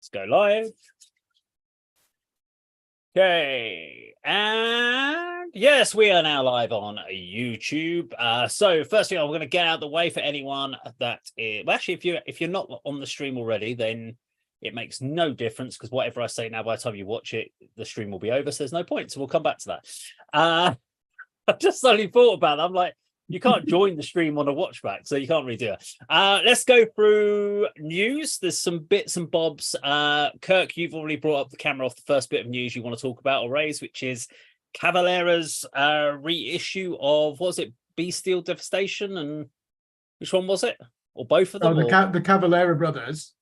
Let's go live. Okay, and yes, we are now live on YouTube. So firstly, I'm going to get out of the way for anyone that is, well, actually, if you're not on the stream already, then it makes no difference because whatever I say now, by the time you watch it, the stream will be over. So there's no point. So we'll come back to that. I just suddenly thought about that. I'm like, you can't join the stream on a watch back, so you can't really do it. Let's go through news. There's some bits and bobs. Kirk, you've already brought up the camera off the first bit of news you want to talk about or raise, which is Cavalera's reissue of, what was it, Bestial Devastation, and which one was it? Or both of them? The Cavalera brothers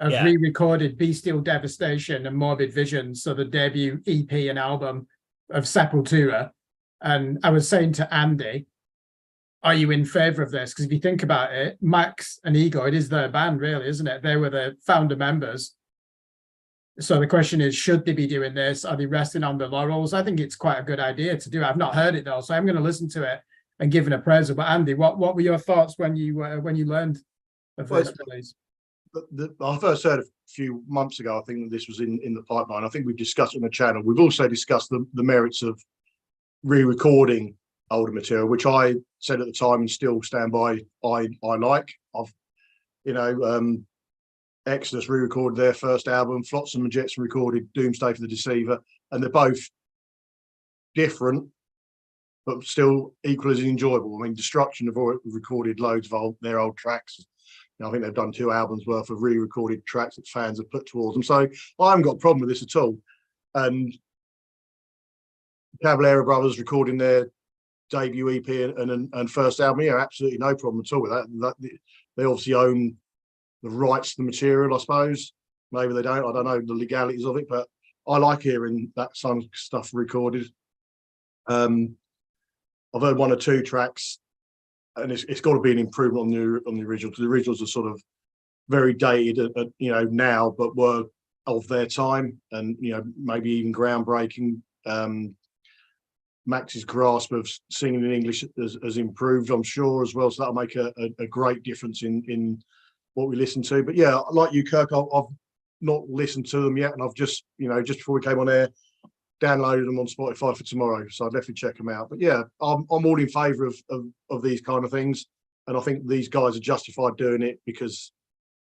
have re-recorded Bestial Devastation and Morbid Visions, so the debut EP and album of Sepultura. And I was saying to Andy, are you in favor of this? Because if you think about it, Max and Igor, it is their band, really, isn't it? They were the founder members. So the question is, should they be doing this? Are they resting on their laurels? I think it's quite a good idea to do it. I've not heard it though, so I'm going to listen to it and give an appraisal. But Andy, what were your thoughts when you learned of this release? I first heard a few months ago. I think that this was in the pipeline. I think we've discussed it on the channel. We've also discussed the merits of re-recording older material, which I said at the time and still stand by. I like. Exodus re-recorded their first album, Flotsam and Jetsam recorded Doomsday for the Deceiver, and they're both different but still equally as enjoyable. I mean, Destruction have already recorded loads of their old tracks. I think they've done 2 albums worth of re-recorded tracks that fans have put towards them. So I haven't got a problem with this at all. And Cavalera brothers recording their debut EP and first album, absolutely no problem at all with that. They obviously own the rights to the material, I suppose. Maybe they don't. I don't know the legalities of it, but I like hearing that some stuff recorded. I've heard 1 or 2 tracks, and it's got to be an improvement on the original, because the originals are sort of very dated, now, but were of their time, and maybe even groundbreaking. Max's grasp of singing in English has improved, I'm sure, as well. So that'll make a great difference in what we listen to. But yeah, like you, Kirk, I've not listened to them yet, and I've just before we came on air, downloaded them on Spotify for tomorrow. So I'd definitely check them out. But yeah, I'm all in favour of these kind of things, and I think these guys are justified doing it because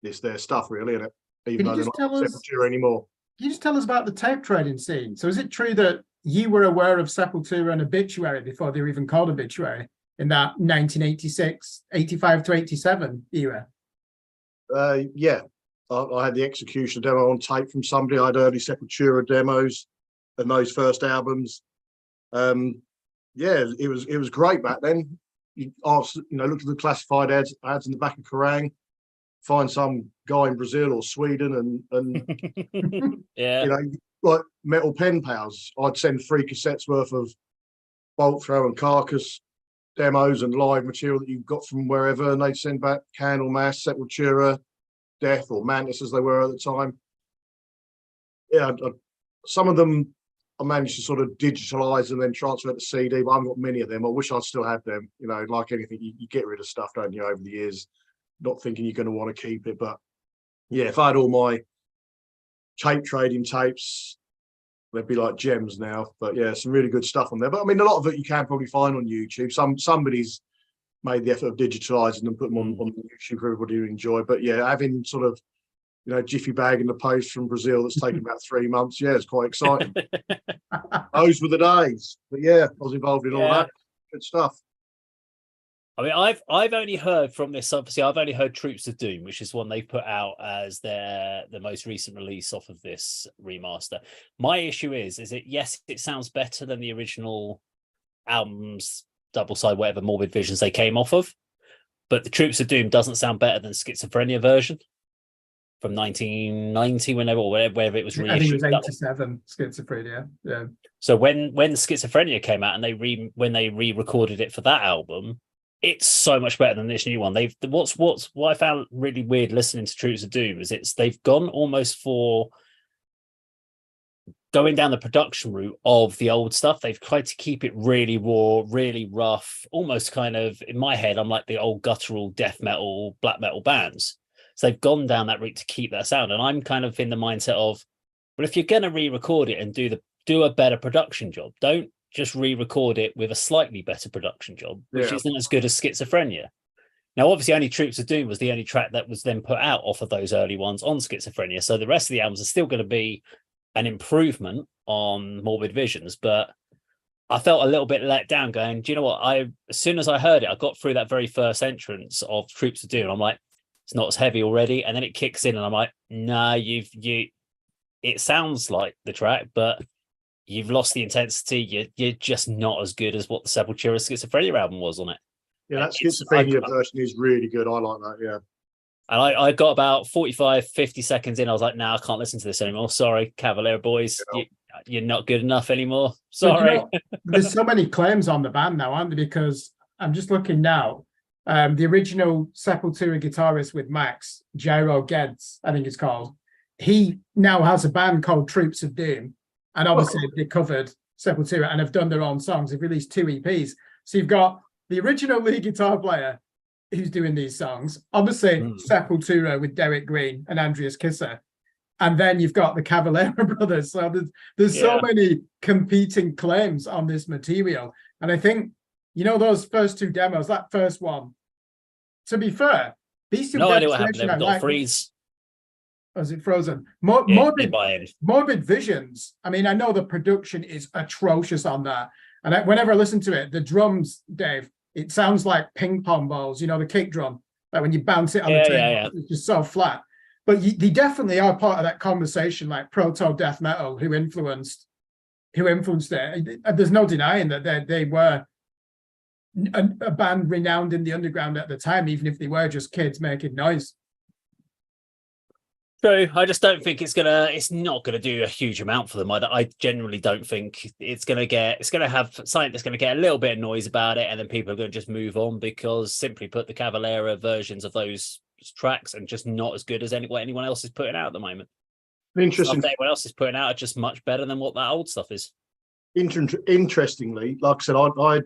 it's their stuff, really, isn't it? Even though they're not Sepultura anymore. Can you just tell us about the tape trading scene? So is it true that you were aware of Sepultura and Obituary before they were even called Obituary in that 1986, 85 to 87 era? Yeah. I had the Execution demo on tape from somebody. I had early Sepultura demos and those first albums. It was great back then. You look at the classified ads in the back of Kerrang, find some guy in Brazil or Sweden and like Metal Pen Pals. I'd send 3 cassettes worth of Bolt Throw and Carcass demos and live material that you got from wherever, and they'd send back Candlemass, Sepultura, Death, or Mantis as they were at the time. Some of them I managed to sort of digitalize and then transfer to CD, but I haven't got many of them. I wish I'd still had them. Like anything, you get rid of stuff, don't you, over the years, not thinking you're going to want to keep it. But yeah, if I had all my tape trading tapes, they'd be like gems now. But yeah, some really good stuff on there. But I mean, a lot of it you can probably find on YouTube. Somebody's made the effort of digitalizing and put them on YouTube for everybody to enjoy. But yeah, having sort of jiffy bag in the post from Brazil that's taken about 3 months, it's quite exciting. Those were the days. But yeah, I was involved in all that good stuff. I mean, I've only heard from this. Obviously, I've only heard Troops of Doom, which is one they've put out as the most recent release off of this remaster. My issue is it sounds better than the original albums, double side, whatever Morbid Visions they came off of, but the Troops of Doom doesn't sound better than Schizophrenia version from 1990, whenever it was reissued. I think it was 87. Schizophrenia. Yeah. So when Schizophrenia came out and when they re-recorded it for that album, it's so much better than this new one. What I found really weird listening to Troops of Doom is they've gone almost for going down the production route of the old stuff. They've tried to keep it really raw, really rough, almost kind of, in my head, I'm like the old guttural death metal, black metal bands. So they've gone down that route to keep that sound. And I'm kind of in the mindset of, well, if you're going to re-record it and do a better production job, don't just re-record it with a slightly better production job, which isn't as good as Schizophrenia. Now, obviously, only Troops of Doom was the only track that was then put out off of those early ones on Schizophrenia. So the rest of the albums are still going to be an improvement on Morbid Visions. But I felt a little bit let down going, do you know what? As soon as I heard it, I got through that very first entrance of Troops of Doom. I'm like, it's not as heavy already. And then it kicks in and I'm like, nah, it sounds like the track, but you've lost the intensity. You're just not as good as what the Sepultura Schizophrenia album was on it. Yeah, that Schizophrenia version is really good. I like that, yeah. And I got about 45, 50 seconds in. I was like, no, I can't listen to this anymore. Sorry, Cavalier boys. You're not good enough anymore. Sorry. You know, there's so many claims on the band now, aren't there? Because I'm just looking now. The original Sepultura guitarist with Max, Jairo Geddes, I think it's called, he now has a band called Troops of Doom. And obviously they covered Sepultura and have done their own songs. They've released 2 EPs. So you've got the original lead guitar player who's doing these songs, obviously Sepultura with Derek Green and Andreas Kisser. And then you've got the Cavalera brothers. So there's so many competing claims on this material. And I think, you know, those first 2 demos, that first one, to be fair, these two no idea what happened there. Got freeze. Was it frozen? Morbid Visions. I mean, I know the production is atrocious on that. And whenever I listen to it, the drums, Dave, it sounds like ping pong balls, you know, the kick drum, like when you bounce it on the table, it's just so flat. But they definitely are part of that conversation, like proto death metal, who influenced it. There's no denying that they were a band renowned in the underground at the time, even if they were just kids making noise. True. I just don't think it's not gonna do a huge amount for them. I generally don't think it's gonna have something that's gonna get a little bit of noise about it, and then people are gonna just move on, because simply put, the Cavalera versions of those tracks are just not as good as what anyone else is putting out at the moment. Interesting. Stuff everyone else is putting out are just much better than what that old stuff is. Interestingly, like I said, I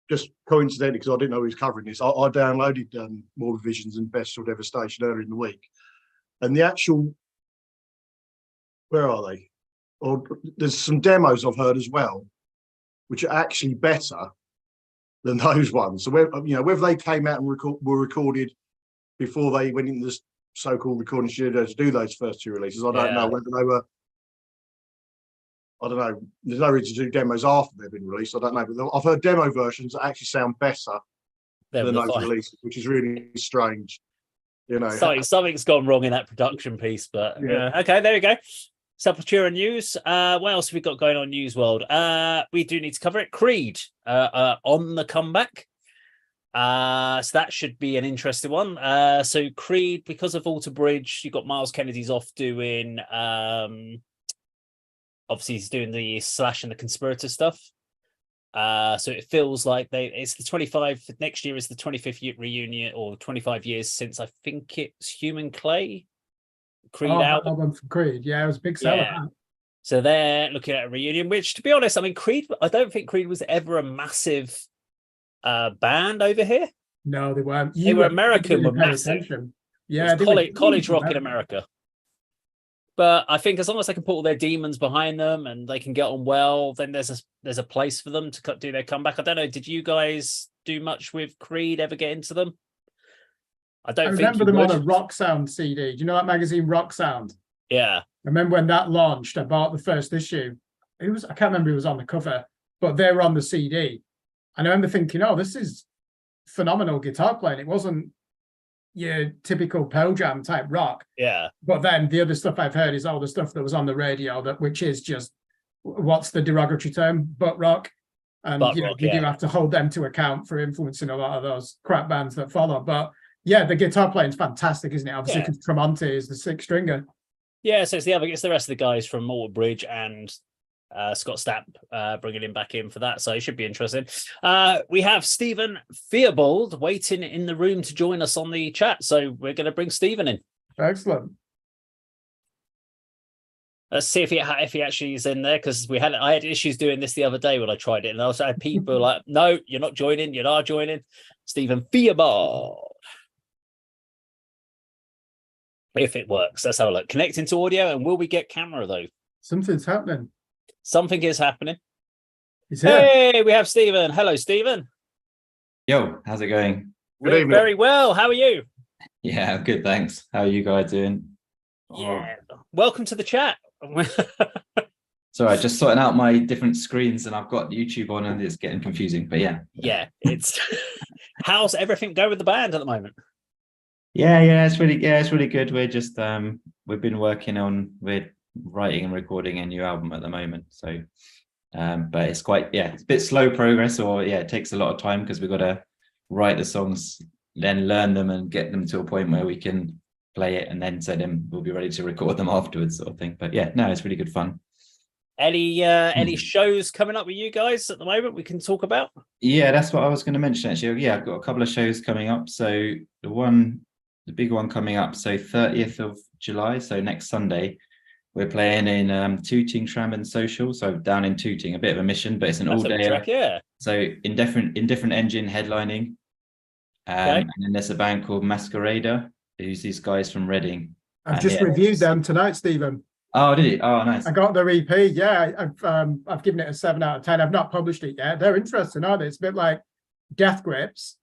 just coincidentally, because I didn't know he was covering this, I downloaded Morbid Visions and Bestial Devastation earlier in the week. And the actual, where are they? Or there's some demos I've heard as well, which are actually better than those ones. So whether they came out and were recorded before they went into the so-called recording studio to do those first 2 releases, I don't know whether they were. I don't know. There's no reason to do demos after they've been released. I don't know, but I've heard demo versions that actually sound better than those releases, which is really strange. You know, something's gone wrong in that production piece, but okay, there we go. Sepultura news. What else have we got going on News World? We do need to cover it. Creed on the comeback. So that should be an interesting one. So Creed, because of Alter Bridge, you've got Miles Kennedy's off doing obviously he's doing the Slash and the Conspirator stuff. So it feels like it's the 25 next year is the 25th reunion, or 25 years since I think it's Human Clay Creed album from Creed. Yeah, it was a big seller. Yeah. So they're looking at a reunion, which, to be honest, I mean, Creed, I don't think Creed was ever a massive band over here. No, they weren't. They were American, were massive. Yeah, college rock in America. But I think as long as they can put all their demons behind them and they can get on well, then there's a place for them to do their comeback. I don't know. Did you guys do much with Creed? Ever get into them? I remember them on a Rock Sound CD. Do you know that magazine Rock Sound? Yeah. I remember when that launched, I bought the first issue. I can't remember who was on the cover, but they were on the CD. And I remember thinking, oh, this is phenomenal guitar playing. It wasn't your typical Pearl Jam type rock. Yeah. But then the other stuff I've heard is all the stuff that was on the radio, which is just, what's the derogatory term? Butt rock. And you do have to hold them to account for influencing a lot of those crap bands that follow. But yeah, the guitar playing is fantastic, isn't it? Obviously, because Tremonti is the 6 stringer. Yeah, so it's the rest of the guys from Alter Bridge and Scott Stapp bringing him back in for that. So it should be interesting. We have Stephen Theobald waiting in the room to join us on the chat. So we're going to bring Stephen in. Excellent. Let's see if he actually is in there, because I had issues doing this the other day when I tried it, and I had people like, no, you're not joining. You're not joining. Stephen Theobald. If it works, let's have a look. Connecting to audio, and will we get camera though? Something's happening. Something is happening. He's here. Hey, we have Stephen. Hello, Stephen. Yo, how's it going? Good evening. Very well. How are you? Yeah, good, thanks. How are you guys doing? Yeah. Welcome to the chat. Sorry, just sorting out my different screens and I've got YouTube on and it's getting confusing, but yeah. Yeah, it's how's everything go with the band at the moment? Yeah, it's really good. We're just we've been we're writing and recording a new album at the moment. So but it's it's a bit slow progress, or it takes a lot of time because we've got to write the songs, then learn them and get them to a point where we can play it, and then we'll be ready to record them afterwards, sort of thing. But yeah, no, it's really good fun. Any shows coming up with you guys at the moment we can talk about? Yeah, that's what I was going to mention actually. Yeah, I've got a couple of shows coming up. So the big one coming up, so 30th of July, so next Sunday, we're playing in Tooting, Tram and Social, so down in Tooting, a bit of a mission, but it's an all-day. Yeah. So Indifferent Engine headlining, and then there's a band called Masquerader, who's these guys from Reading. I've just reviewed them tonight, Stephen. Oh, did you? Oh, nice. I got their EP. Yeah, I've given it a 7 out of 10. I've not published it yet. They're interesting, aren't they? It's a bit like Death Grips,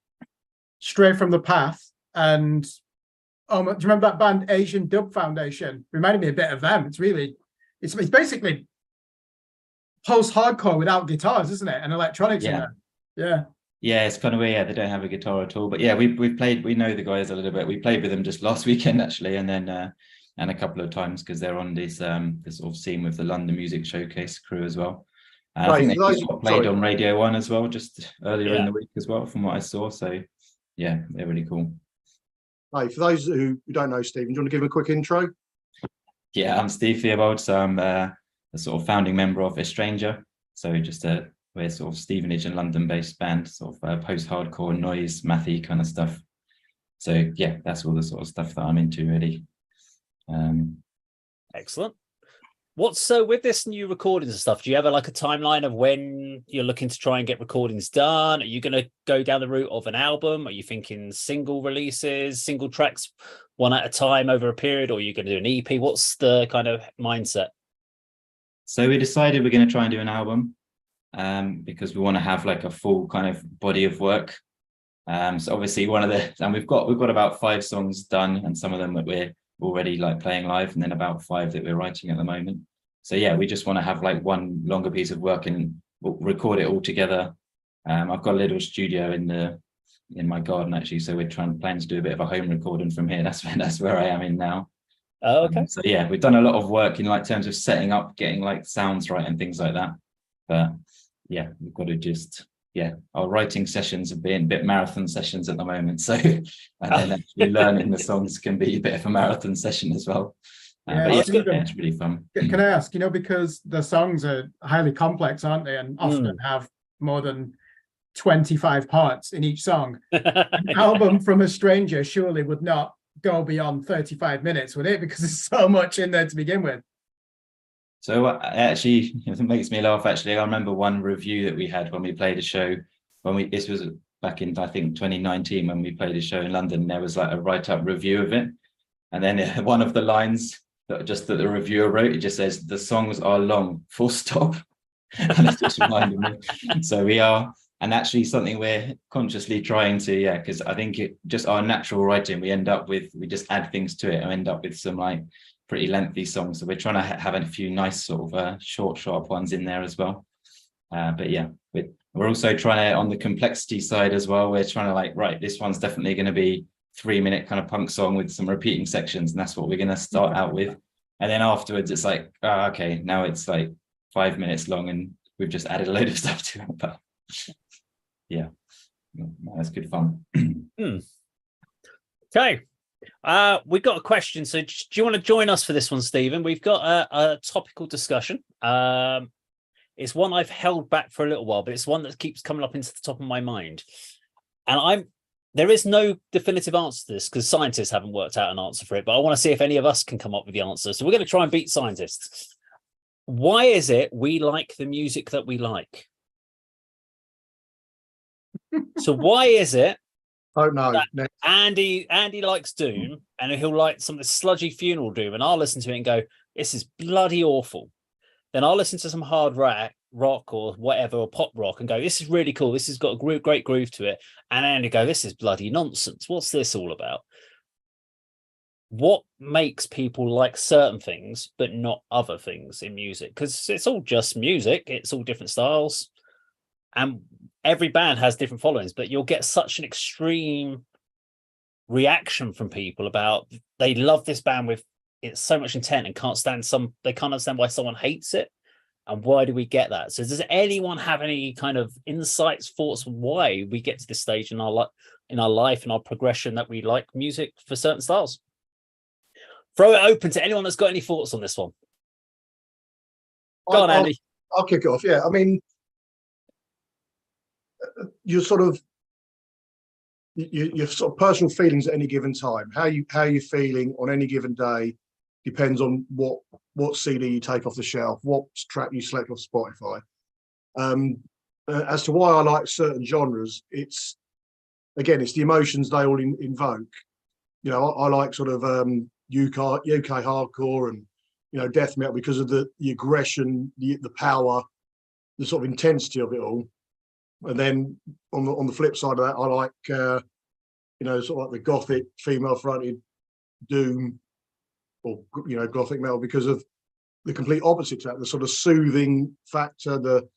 straight from the path. And do you remember that band Asian Dub Foundation? Reminded me a bit of them. It's basically post-hardcore without guitars, isn't it? And electronics in there. Yeah. Yeah, it's kind of weird. Yeah, they don't have a guitar at all. But yeah, we've played. We know the guys a little bit. We played with them just last weekend actually, and then and a couple of times because they're on this sort of scene with the London Music Showcase crew as well. I think they just played on Radio 1 as well, just earlier in the week as well, from what I saw. So yeah, they're really cool. Hey, for those who don't know Stephen, do you want to give him a quick intro? Yeah, I'm Steve Theobald, so I'm a sort of founding member of Estranger. So we're sort of Stevenage and London-based band, sort of post-hardcore, noise, mathy kind of stuff. So yeah, that's all the sort of stuff that I'm into really. Excellent. What's so with this new recordings and stuff? Do you have a timeline of when you're looking to try and get recordings done? Are you going to go down the route of an album? Are you thinking single releases, single tracks, one at a time over a period, or are you going to do an EP? What's the kind of mindset? So we decided we're going to try and do an album because we want to have like a full kind of body of work. So obviously and we've got about 5 songs done, and some of them that we're already playing live, and then about 5 that we're writing at the moment. So yeah, we just want to have one longer piece of work and we'll record it all together. I've got a little studio in my garden actually, so we're planning to do a bit of a home recording from here. That's where I am in now. Oh, okay. So yeah, we've done a lot of work in terms of setting up, getting sounds right and things like that. But yeah, we've got to just our writing sessions have been a bit marathon sessions at the moment. So and then actually learning the songs can be a bit of a marathon session as well. But it's really fun. Can I ask, because the songs are highly complex, aren't they? And often have more than 25 parts in each song. An album from a stranger surely would not go beyond 35 minutes, would it? Because there's so much in there to begin with. So actually, it makes me laugh. Actually, I remember one review that we had when we played a show. This was back in I think 2019 when we played a show in London. There was a write-up review of it, and then one of the lines that the reviewer wrote, it just says the songs are long, full stop. And it just reminded me. So we are, and actually something we're consciously trying to, because I think just our natural writing, we just add things to it and end up with some pretty lengthy songs. So we're trying to have a few nice sort of short, sharp ones in there as well. But yeah, we're also trying to, on the complexity side as well, we're trying to right, this one's definitely going to be 3-minute kind of punk song with some repeating sections, and that's what we're going to start out with. And then afterwards it's okay, now it's 5 minutes long and we've just added a load of stuff to it. But yeah, that's good fun. Okay. We've got a question. So do you want to join us for this one, Stephen? We've got a topical discussion. It's one I've held back for a little while, but it's one that keeps coming up into the top of my mind. And there is no definitive answer to this because scientists haven't worked out an answer for it, but I want to see if any of us can come up with the answer. So we're going to try and beat scientists. Why is it we like the music that we like? So why is it Oh no, Andy likes Doom and he'll like some of the sludgy funeral doom, and I'll listen to it and go, this is bloody awful. Then I'll listen to some hard rock or whatever, or pop rock, and go, this is really cool. This has got a great groove to it. And then you go, this is bloody nonsense. What's this all about? What makes people like certain things but not other things in music? Because it's all just music. It's all different styles. And every band has different followings, but you'll get such an extreme reaction from people about they love this band with it's so much intent and they can't understand why someone hates it. And why do we get that? So does anyone have any kind of insights, thoughts on why we get to this stage in our life and our progression that we like music for certain styles? Throw it open to anyone that's got any thoughts on this one. Go on, Andy. I'll kick off. Yeah, I mean, your sort of personal feelings at any given time. How you feeling on any given day depends on what CD you take off the shelf, what track you select off Spotify. As to why I like certain genres, it's the emotions they all invoke. You know, I like sort of UK hardcore and, you know, death metal because of the aggression, the power, the sort of intensity of it all. And then on the flip side of that, I like you know, sort of like the gothic female fronted doom, or, you know, gothic metal, because of the complete opposite to that, the sort of soothing factor, the,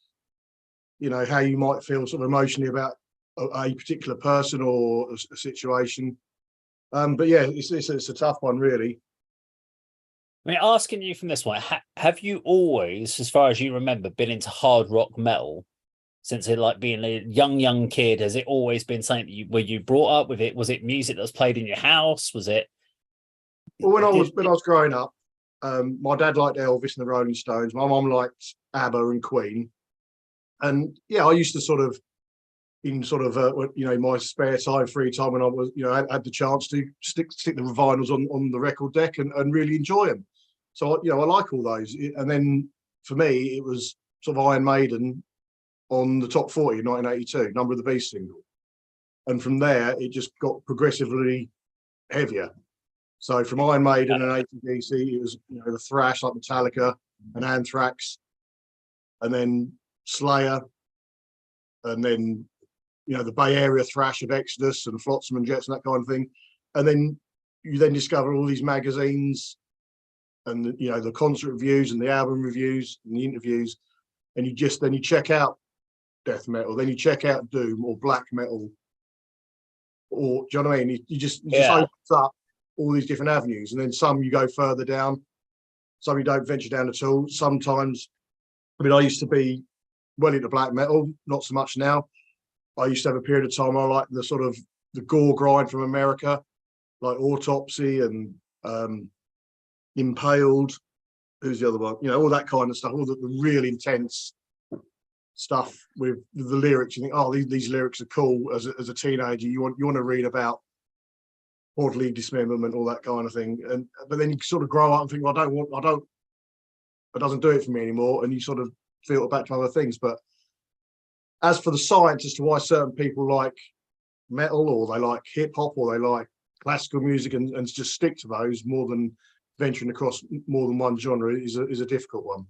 you know, how you might feel sort of emotionally about a particular person or a situation. But yeah, it's a tough one, really. I mean, asking you from this one, have you always, as far as you remember, been into hard rock metal since it, like, being a young kid? Has it always been something that were you brought up with it? Was it music that was played in your house? Was it? Well, when I was growing up, my dad liked Elvis and the Rolling Stones. My mum liked ABBA and Queen, and yeah, I used to sort of, in sort of you know, my spare time, free time, when I was, you know, had the chance to stick the vinyls on the record deck and really enjoy them. So, you know, I like all those. And then for me, it was sort of Iron Maiden on the top 40 in 1982, Number of the Beast single, and from there it just got progressively heavier. So from Iron Maiden and AC/DC, it was, you know, the thrash like Metallica and Anthrax, and then Slayer, and then, you know, the Bay Area thrash of Exodus and Flotsam and Jetsam, that kind of thing. And then you then discover all these magazines and, you know, the concert reviews and the album reviews and the interviews, and you check out death metal, then you check out doom or black metal, or, do you know what I mean? You just opens up all these different avenues, and then some you go further down, some you don't venture down at all. Sometimes, I mean, I used to be well into black metal, not so much now. I used to have a period of time I liked the sort of the gore grind from America, like Autopsy and Impaled. Who's the other one? You know, all that kind of stuff, all the really intense stuff with the lyrics. You think, oh, these lyrics are cool. As a teenager, you want to read about bodily dismemberment, all that kind of thing. But then you sort of grow up and think, well, it doesn't do it for me anymore, and you sort of filter back to other things. But as for the science as to why certain people like metal, or they like hip hop, or they like classical music, and just stick to those more than venturing across more than one genre, is a difficult one.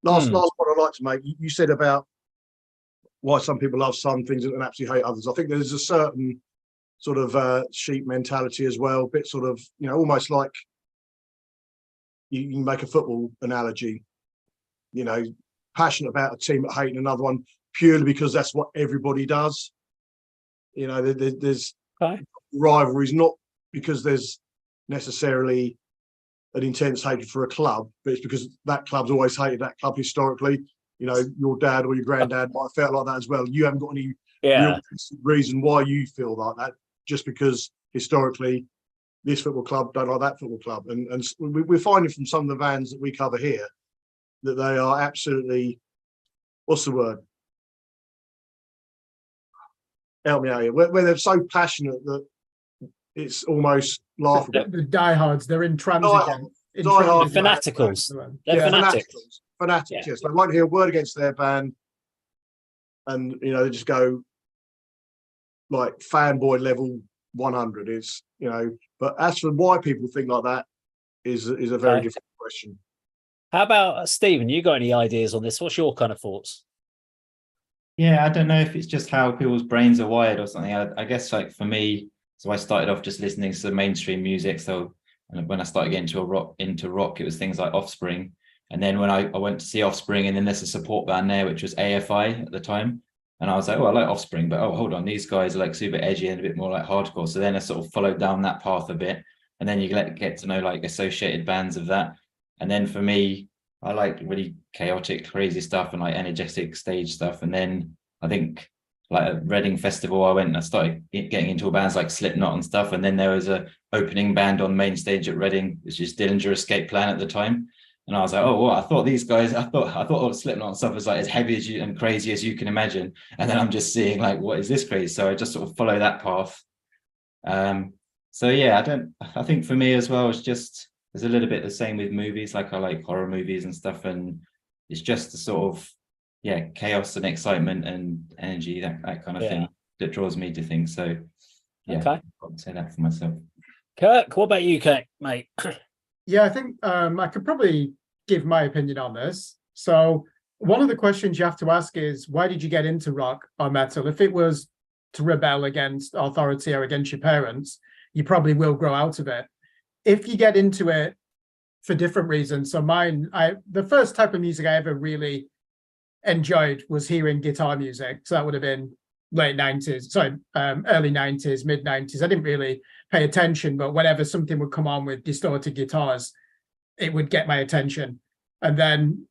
Last point I'd like to make, you said about why some people love some things and absolutely hate others. I think there's a certain sort of sheep mentality as well, a bit sort of, you know, almost like you can make a football analogy, you know, passionate about a team but hating another one purely because that's what everybody does. You know, there's rivalries, not because there's necessarily an intense hatred for a club, but it's because that club's always hated that club historically. You know, your dad or your granddad might have felt like that as well. You haven't got any real reason why you feel like that, just because historically this football club don't like that football club. And we're finding from some of the bands that we cover here that they are absolutely, what's the word? Help me out here. Where they're so passionate that it's almost laughable. The diehards, they're intransigent. Diehards, fanaticals. They're fanatics. Fanatics, yes. They won't hear a word against their band, and, you know, they just go like fanboy level 100. It's, you know, but as for why people think like that is a very different question. How about Stephen? You got any ideas on this? What's your kind of thoughts? Yeah, I don't know if it's just how people's brains are wired or something. I guess like for me, so I started off just listening to the mainstream music. So when I started getting into rock, it was things like Offspring. And then when I went to see Offspring, and then there's a support band there, which was AFI at the time. And I was like, oh, I like Offspring, but oh, hold on, these guys are like super edgy and a bit more like hardcore. So then I sort of followed down that path a bit. And then you get to know like associated bands of that. And then for me, I like really chaotic, crazy stuff and like energetic stage stuff. And then I think like at Reading Festival, I went and I started getting into bands like Slipknot and stuff. And then there was a opening band on main stage at Reading, which is Dillinger Escape Plan at the time. And I was like, oh, well, I thought these guys, I thought all Slipknot and stuff was like as heavy as you and crazy as you can imagine. And then I'm just seeing like, what is this crazy? So I just sort of follow that path. So yeah, I think for me as well, it's just, there's a little bit the same with movies. Like I like horror movies and stuff. And it's just the sort of, yeah, chaos and excitement and energy, that kind of thing that draws me to things. So yeah, Okay. I'd say that for myself. Kirk, what about you, Kirk, mate? Yeah, I think I could probably give my opinion on this. So one of the questions you have to ask is, why did you get into rock or metal? If it was to rebel against authority or against your parents, you probably will grow out of it. If you get into it for different reasons, so the first type of music I ever really enjoyed was hearing guitar music. So that would have been early 90s, mid 90s. I didn't really pay attention, but whenever something would come on with distorted guitars, it would get my attention. And then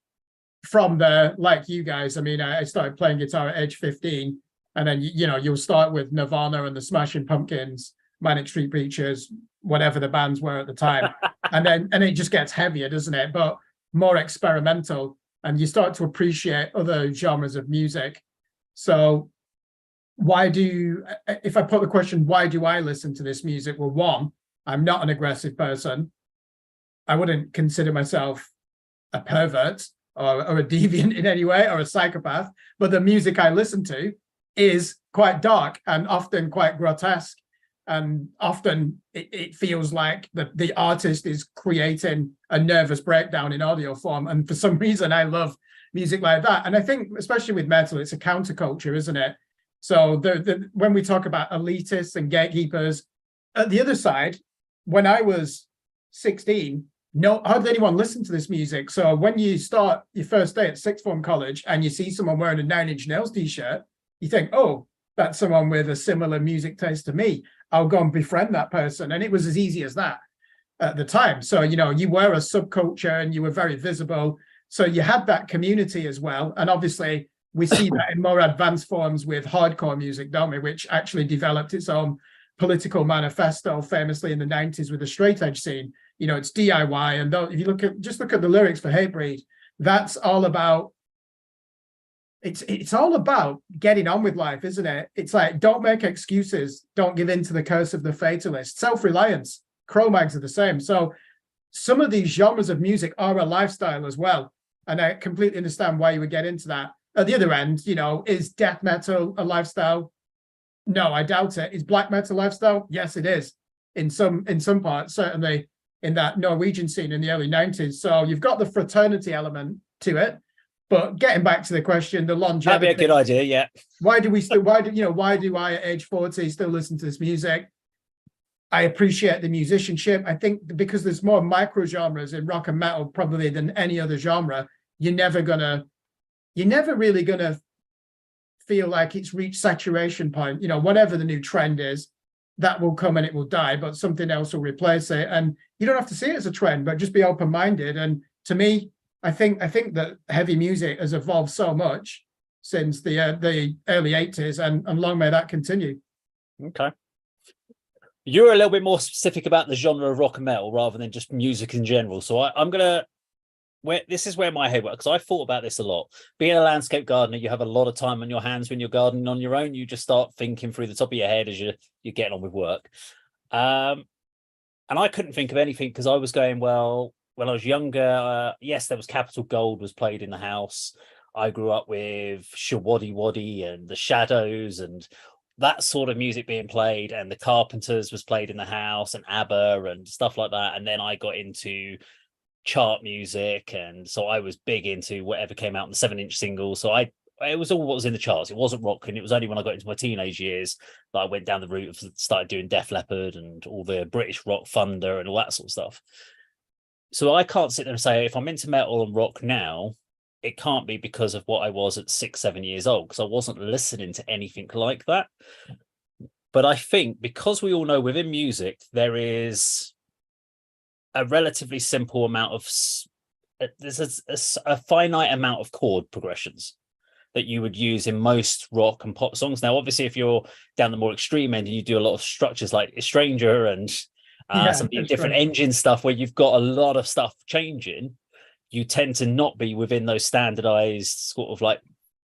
from there, like you guys, I mean, I started playing guitar at age 15, and then, you know, you'll start with Nirvana and the Smashing Pumpkins, Manic Street Preachers, whatever the bands were at the time. and it just gets heavier, doesn't it? But more experimental, and you start to appreciate other genres of music. So if I put the question, why do I listen to this music? Well, one, I'm not an aggressive person. I wouldn't consider myself a pervert or a deviant in any way or a psychopath, but the music I listen to is quite dark and often quite grotesque. And often it feels like the artist is creating a nervous breakdown in audio form. And for some reason, I love music like that. And I think, especially with metal, it's a counterculture, isn't it? So when we talk about elitists and gatekeepers, at the other side, when I was 16, hardly anyone listened to this music. So when you start your first day at sixth form college and you see someone wearing a Nine Inch Nails t-shirt, you think, oh, that's someone with a similar music taste to me. I'll go and befriend that person. And it was as easy as that at the time. So, you know, you were a subculture and you were very visible. So you had that community as well. And obviously we see that in more advanced forms with hardcore music, don't we? Which actually developed its own political manifesto famously in the 90s with the straight edge scene. You know, it's DIY. And if you look at the lyrics for Hatebreed, that's all about, it's all about getting on with life, isn't it? It's like, don't make excuses. Don't give in to the curse of the fatalist. Self-reliance. Cro-Mags are the same. So some of these genres of music are a lifestyle as well. And I completely understand why you would get into that. At the other end, you know, is death metal a lifestyle? No, I doubt it. Is black metal a lifestyle? Yes, it is. In some parts, certainly in that Norwegian scene in the early 90s. So you've got the fraternity element to it. But getting back to the question, the longevity. That'd be a good idea, yeah. Why do I at age 40 still listen to this music? I appreciate the musicianship. I think because there's more micro genres in rock and metal probably than any other genre, you're never really gonna feel like it's reached saturation point. You know, whatever the new trend is, that will come and it will die, but something else will replace it. And you don't have to see it as a trend, but just be open-minded. And to me, I think that heavy music has evolved so much since the early 80s, and long may that continue. Okay. You're a little bit more specific about the genre of rock and metal rather than just music in general. So I'm gonna. This is where my head works. I thought about this a lot. Being a landscape gardener, you have a lot of time on your hands when you're gardening on your own. You just start thinking through the top of your head as you're getting on with work. And I couldn't think of anything because I was going, well, when I was younger, yes, there was Capital Gold was played in the house. I grew up with Shawaddy Waddy and the Shadows and that sort of music being played, and the Carpenters was played in the house, and ABBA and stuff like that. And then I got into chart music, and so I was big into whatever came out in the 7-inch single. So it was all what was in the charts. It wasn't rock, and it was only when I got into my teenage years that I went down the route of started doing Def Leppard and all the British rock Thunder and all that sort of stuff. So I can't sit there and say if I'm into metal and rock now, it can't be because of what I was at 6-7 years old, because I wasn't listening to anything like that. But I think because we all know within music there is a relatively simple amount of there's a finite amount of chord progressions that you would use in most rock and pop songs. Now, obviously, if you're down the more extreme end and you do a lot of structures like Stranger and some different engine stuff where you've got a lot of stuff changing, you tend to not be within those standardized sort of like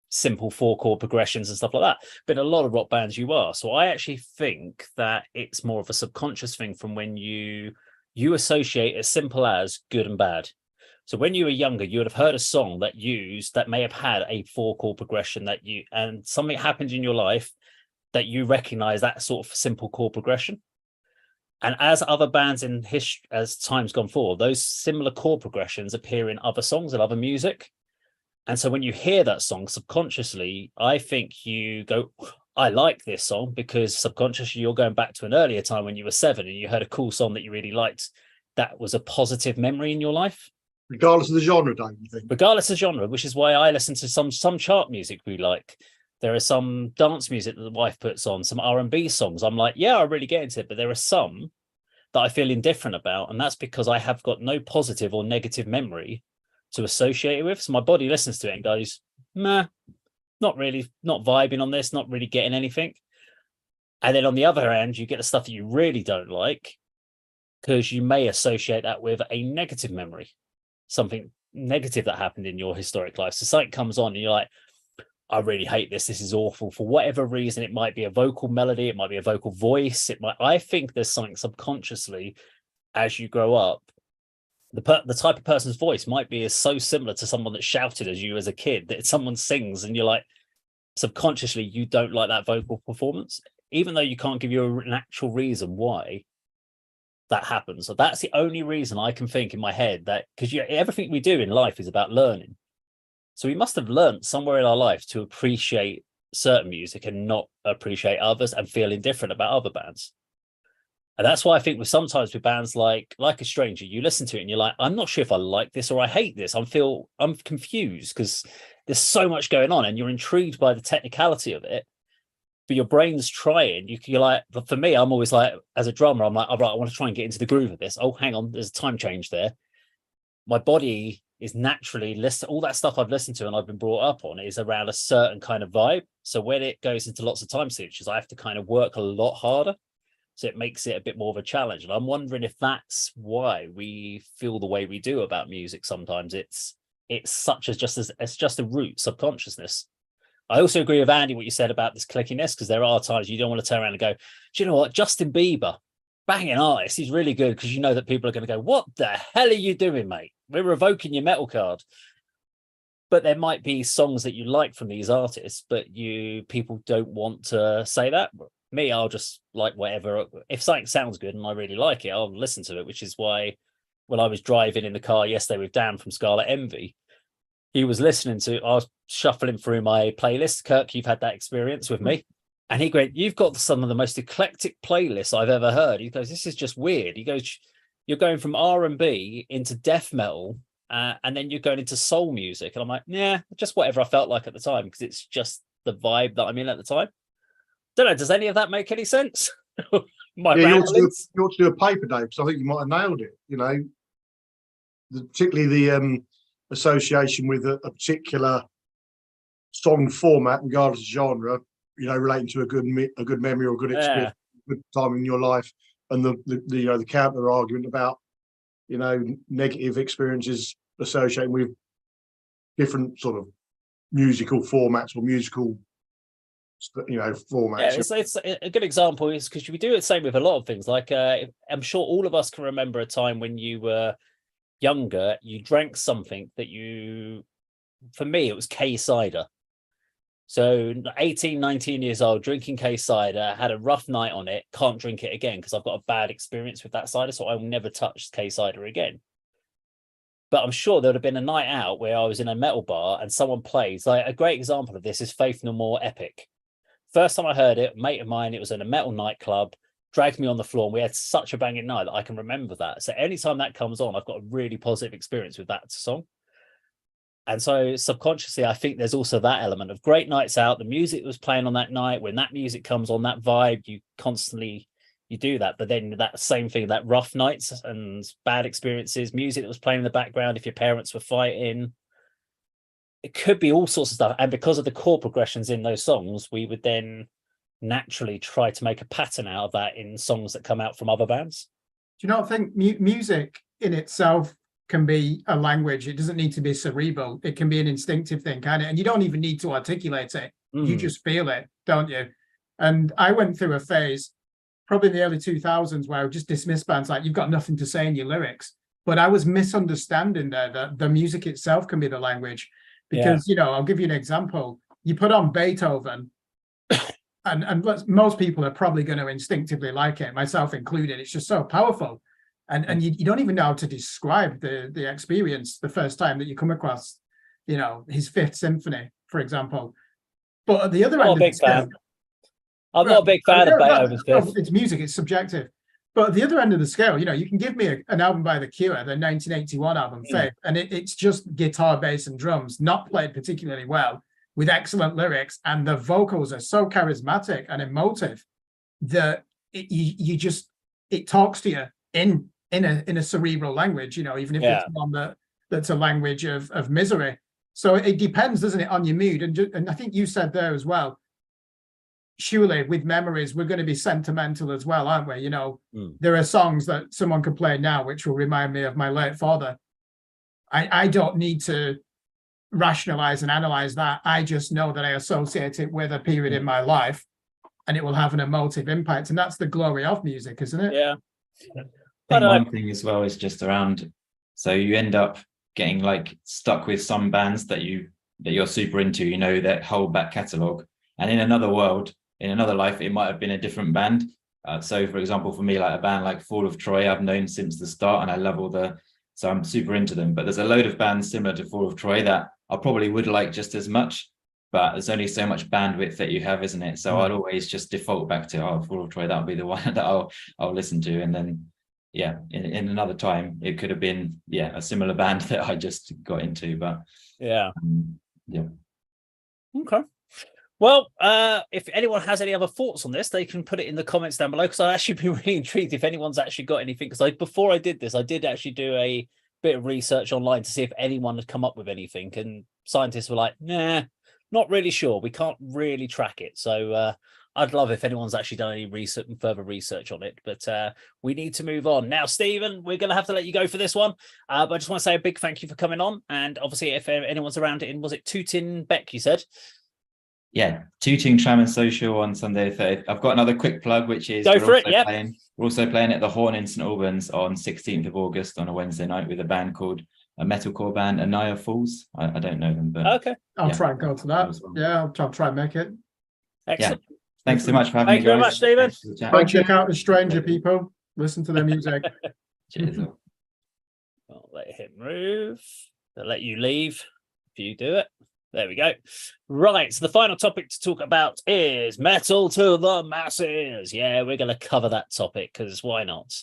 simple 4-chord progressions and stuff like that. But in a lot of rock bands you are. So I actually think that it's more of a subconscious thing from when you associate as simple as good and bad. So when you were younger, you would have heard a song that may have had a 4-chord progression and something happened in your life that you recognize that sort of simple chord progression. And as other bands in history, as time's gone forward, those similar chord progressions appear in other songs and other music. And so when you hear that song subconsciously, I think you go, I like this song, because subconsciously you're going back to an earlier time when you were 7 and you heard a cool song that you really liked. That was a positive memory in your life. Regardless of the genre, don't you think? Regardless of genre, which is why I listen to some chart music we like. There is some dance music that the wife puts on, some R&B songs. I'm like, yeah, I really get into it. But there are some that I feel indifferent about. And that's because I have got no positive or negative memory to associate it with. So my body listens to it and goes, meh, not really, not vibing on this, not really getting anything. And then on the other hand, you get the stuff that you really don't like because you may associate that with a negative memory, something negative that happened in your historic life. So something comes on and you're like, I really hate this. This is awful. For whatever reason, it might be a vocal melody. It might be a vocal voice. I think there's something subconsciously as you grow up. The type of person's voice might be so similar to someone that shouted as you as a kid that someone sings and you're like, subconsciously, you don't like that vocal performance, even though you can't give you an actual reason why that happens. So that's the only reason I can think in my head, that because everything we do in life is about learning. So we must have learned somewhere in our life to appreciate certain music and not appreciate others and feel indifferent about other bands. And that's why I think sometimes with bands like A Stranger, you listen to it and you're like, I'm not sure if I like this or I hate this. I'm confused because there's so much going on and you're intrigued by the technicality of it, but your brain's trying. You're like, but for me, I'm always like, as a drummer, I'm like, all right, I want to try and get into the groove of this. Oh, hang on, there's a time change there. My body is naturally all that stuff I've listened to and I've been brought up on is around a certain kind of vibe. So when it goes into lots of time signatures, I have to kind of work a lot harder. So it makes it a bit more of a challenge. And I'm wondering if that's why we feel the way we do about music. Sometimes it's just a root subconsciousness. I also agree with Andy what you said about this clickiness, because there are times you don't want to turn around and go, do you know what, Justin Bieber, banging artist, he's really good, because you know that people are going to go, what the hell are you doing, mate? We're revoking your metal card. But there might be songs that you like from these artists, but people don't want to say that. Me, I'll just like whatever. If something sounds good and I really like it, I'll listen to it, which is why when I was driving in the car yesterday with Dan from Scarlet Envy, I was shuffling through my playlist. Kirk, you've had that experience with me. And he goes, you've got some of the most eclectic playlists I've ever heard. He goes, this is just weird. He goes, you're going from R&B into death metal, and then you're going into soul music. And I'm like, yeah, just whatever I felt like at the time, because it's just the vibe that I'm in at the time. Don't know, does any of that make any sense? You ought to do a paper, Dave, because I think you might have nailed it. You know, particularly the association with a particular song format, regardless of genre. You know, relating to a good memory or a good experience, good time in your life, and the counter argument about negative experiences associated with different sort of musical formats or musical formats. Yeah, it's a good example is because we do the same with a lot of things. Like I'm sure all of us can remember a time when you were younger, you drank something that for me, it was K cider. So 18, 19 years old, drinking K cider, had a rough night on it, can't drink it again because I've got a bad experience with that cider, so I will never touch K cider again. But I'm sure there would have been a night out where I was in a metal bar and someone plays. Like a great example of this is Faith No More Epic. First time I heard it, a mate of mine, it was in a metal nightclub, dragged me on the floor, and we had such a banging night that I can remember that. So anytime that comes on, I've got a really positive experience with that song. And so subconsciously, I think there's also that element of great nights out, the music that was playing on that night, when that music comes on, that vibe, you constantly, you do that. But then that same thing, that rough nights and bad experiences, music that was playing in the background, if your parents were fighting, it could be all sorts of stuff. And because of the chord progressions in those songs, we would then naturally try to make a pattern out of that in songs that come out from other bands. Do you not think music in itself can be a language? It doesn't need to be cerebral. It can be an instinctive thing, kind of, and you don't even need to articulate it. You just feel it, don't you? And I went through a phase, probably in the early 2000s, where I would just dismiss bands like, you've got nothing to say in your lyrics. But I was misunderstanding there that the music itself can be the language. Because, you know, I'll give you an example. You put on Beethoven, and most people are probably going to instinctively like it, myself included. It's just so powerful. And you don't even know how to describe the experience the first time that you come across, you know, his Fifth Symphony, for example. But at the other end of the scale, I'm not a big fan of Beethoven's Fifth. It's music, it's subjective. But at the other end of the scale, you know, you can give me an album by The Cure, the 1981 album, Faith, and it's just guitar, bass, and drums, not played particularly well, with excellent lyrics, and the vocals are so charismatic and emotive that it talks to you in a cerebral language, you know, even if it's one that's a language of misery. So it depends, doesn't it, on your mood? And I think you said there as well, surely with memories, we're going to be sentimental as well, aren't we? You know, there are songs that someone could play now which will remind me of my late father. I don't need to rationalize and analyze that. I just know that I associate it with a period in my life, and it will have an emotive impact. And that's the glory of music, isn't it? Yeah. I think one thing as well is just around, so you end up getting like stuck with some bands that you're super into, you know, that whole back catalogue, and in another world, in another life, it might have been a different band. So for example, for me, like a band like Fall of Troy, I've known since the start, and I love so I'm super into them. But there's a load of bands similar to Fall of Troy that I probably would like just as much, but there's only so much bandwidth that you have, isn't it? So I'd always just default back to Fall of Troy. That'll be the one that I'll listen to, and then in another time it could have been a similar band that I just got into. But okay. Well, if anyone has any other thoughts on this, they can put it in the comments down below, because I'd actually be really intrigued if anyone's actually got anything. Because before I did this, I did actually do a bit of research online to see if anyone had come up with anything, and scientists were like, nah, not really sure. We can't really track it. So I'd love if anyone's actually done any research and further research on it. But we need to move on. Now, Stephen, we're going to have to let you go for this one. But I just want to say a big thank you for coming on. And obviously, if anyone's around it, was it Tooting Beck, you said? Yeah, Tooting Tram and Social on Sunday the 30th. I've got another quick plug, which is we're also playing at the Horn in St Albans on 16th of August on a Wednesday night with a band called a metalcore band, Anaya Falls. I don't know them, but okay, I'll try and go to that. Yeah, I'll try and make it. Excellent. Yeah. Thanks so much for having me. Thank you very much, Stephen. Go check out The Stranger, people. Listen to their music. Cheers. I'll let him move. I'll let you leave if you do it. There we go. Right, so the final topic to talk about is metal to the masses. Yeah, we're going to cover that topic because why not?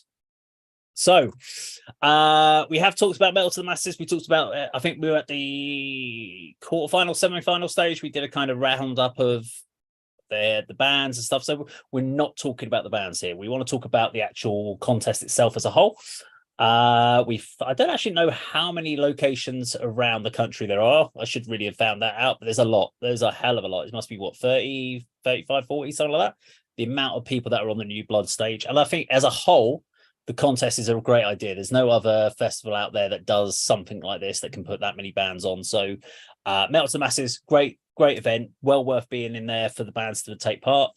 So we have talked about metal to the masses. We talked about, I think we were at the quarterfinal, semi-final stage. We did a kind of roundup of the bands and stuff. So we're not talking about the bands here. We want to talk about the actual contest itself as a whole. I don't actually know how many locations around the country there are. I should really have found that out, but there's a lot. There's a hell of a lot. It must be 30, 35, 40, something like that. The amount of people that are on the New Blood stage. And I think as a whole, the contest is a great idea. There's no other festival out there that does something like this that can put that many bands on. So Metal to the Masses, great event. Well worth being in there for the bands to take part.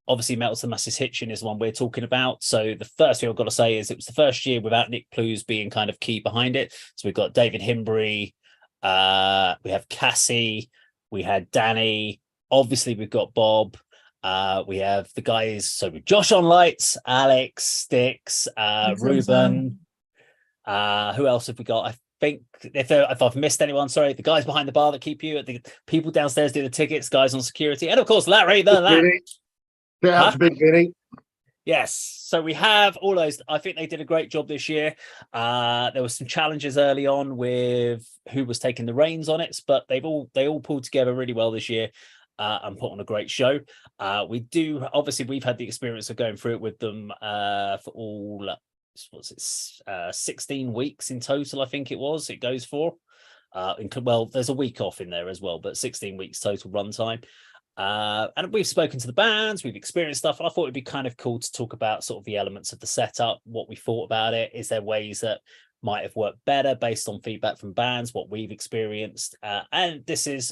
Obviously, Metal to the Masses Hitchin is the one we're talking about. So the first thing I've got to say is it was the first year without Nick Plews being kind of key behind it. So we've got David Himbury, we have Cassie, We had Danny. Obviously, we've got Bob. We have the guys. So with Josh on lights, Alex, Sticks, Ruben. Who else have we got? I think if I've missed anyone, sorry. The guys behind the bar that keep you, the people downstairs do the tickets, guys on security, and of course Larry. Bit out to Big Vinny. Yes. So we have all those. I think they did a great job this year. There were some challenges early on with who was taking the reins on it, but they all pulled together really well this year and put on a great show. We've had the experience of going through it with them for all 16 weeks in total, I think it goes for. There's a week off in there as well, but 16 weeks total runtime. And we've spoken to the bands, we've experienced stuff. I thought it'd be kind of cool to talk about sort of the elements of the setup, what we thought about it. Is there ways that might have worked better based on feedback from bands, what we've experienced? And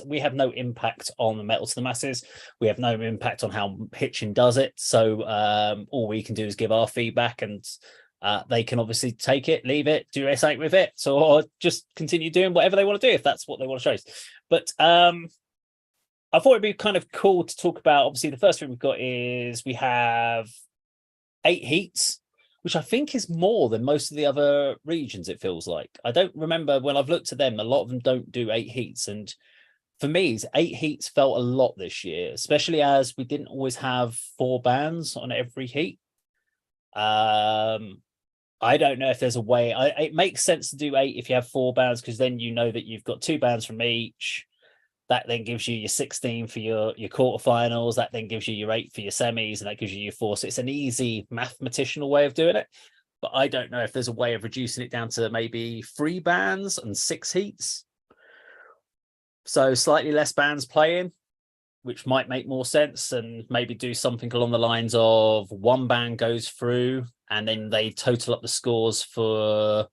we have no impact on the Metal to the Masses. We have no impact on how Hitchin does it. So all we can do is give our feedback, and they can obviously take it, leave it, do something with it, or just continue doing whatever they want to do if that's what they want to show us. But I thought it'd be kind of cool to talk about. Obviously, the first thing we've got is we have 8 heats, which I think is more than most of the other regions, it feels like. I don't remember when I've looked at them, a lot of them don't do 8 heats. And for me, 8 heats felt a lot this year, especially as we didn't always have 4 bands on every heat. I don't know if there's a way. It makes sense to do 8 if you have 4 bands, because then you know that you've got 2 bands from each. That then gives you your 16 for your quarterfinals. That then gives you your 8 for your semis, and that gives you your 4. So it's an easy mathematical way of doing it. But I don't know if there's a way of reducing it down to maybe 3 bands and 6 heats. So slightly less bands playing, which might make more sense, and maybe do something along the lines of 1 band goes through and then they total up the scores for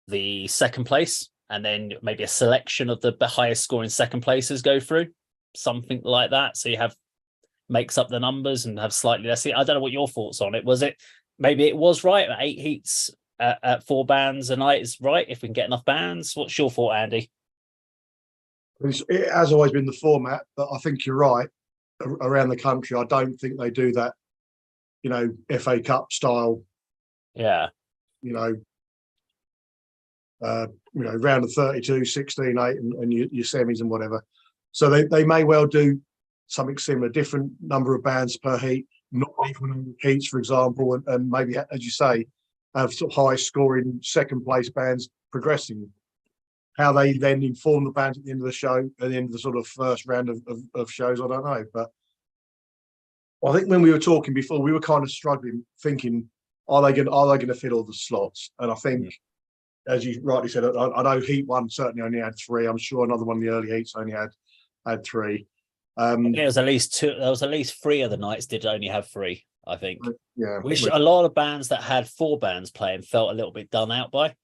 the second place. And then maybe a selection of the highest scoring second places go through, something like that. So you makes up the numbers and have slightly less. I don't know what your thoughts on it. Maybe it was right, 8 heats at 4 bands a night is right if we can get enough bands. What's your thought, Andy? It has always been the format, but I think you're right. Around the country, I don't think they do that, FA Cup style. Yeah. Round of 32, 16, 8, and your semis and whatever. So they may well do something similar, different number of bands per heat, not equal number of heats, for example, and maybe, as you say, have sort of high scoring second place bands progressing. How they then inform the bands at the end of the show, at the end of the sort of first round of shows, I don't know. But I think when we were talking before, we were kind of struggling, thinking, are they going to fit all the slots? And I think, as you rightly said, I know Heat 1 certainly only had 3. I'm sure another one of the early heats only had 3. There was at least 2. There was at least 3 of the nights did only have 3, I think. Yeah. Which a lot of bands that had 4 bands playing felt a little bit done out by,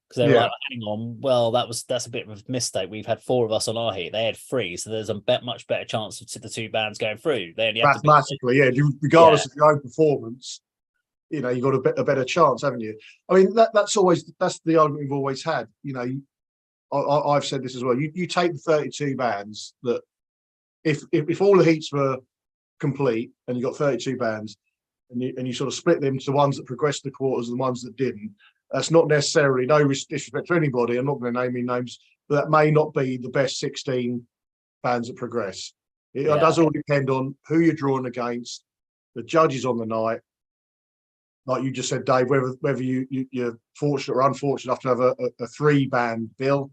because they were like, hang on, well, that's a bit of a mistake. We've had 4 of us on our heat. They had 3, so there's a much better chance of the 2 bands going through. They only have mathematically, regardless of your own performance. You've got a better chance, haven't you? I mean, that's the argument we've always had. I've said this as well. You take the 32 bands that, if all the heats were complete and you got 32 bands, and you sort of split them to the ones that progressed the quarters and the ones that didn't. That's not necessarily, no disrespect to anybody. I'm not going to name any names, but that may not be the best 16 bands that progress. It does all depend on who you're drawing against, the judges on the night. Like you just said, Dave, whether you're fortunate or unfortunate enough to have a 3-band bill.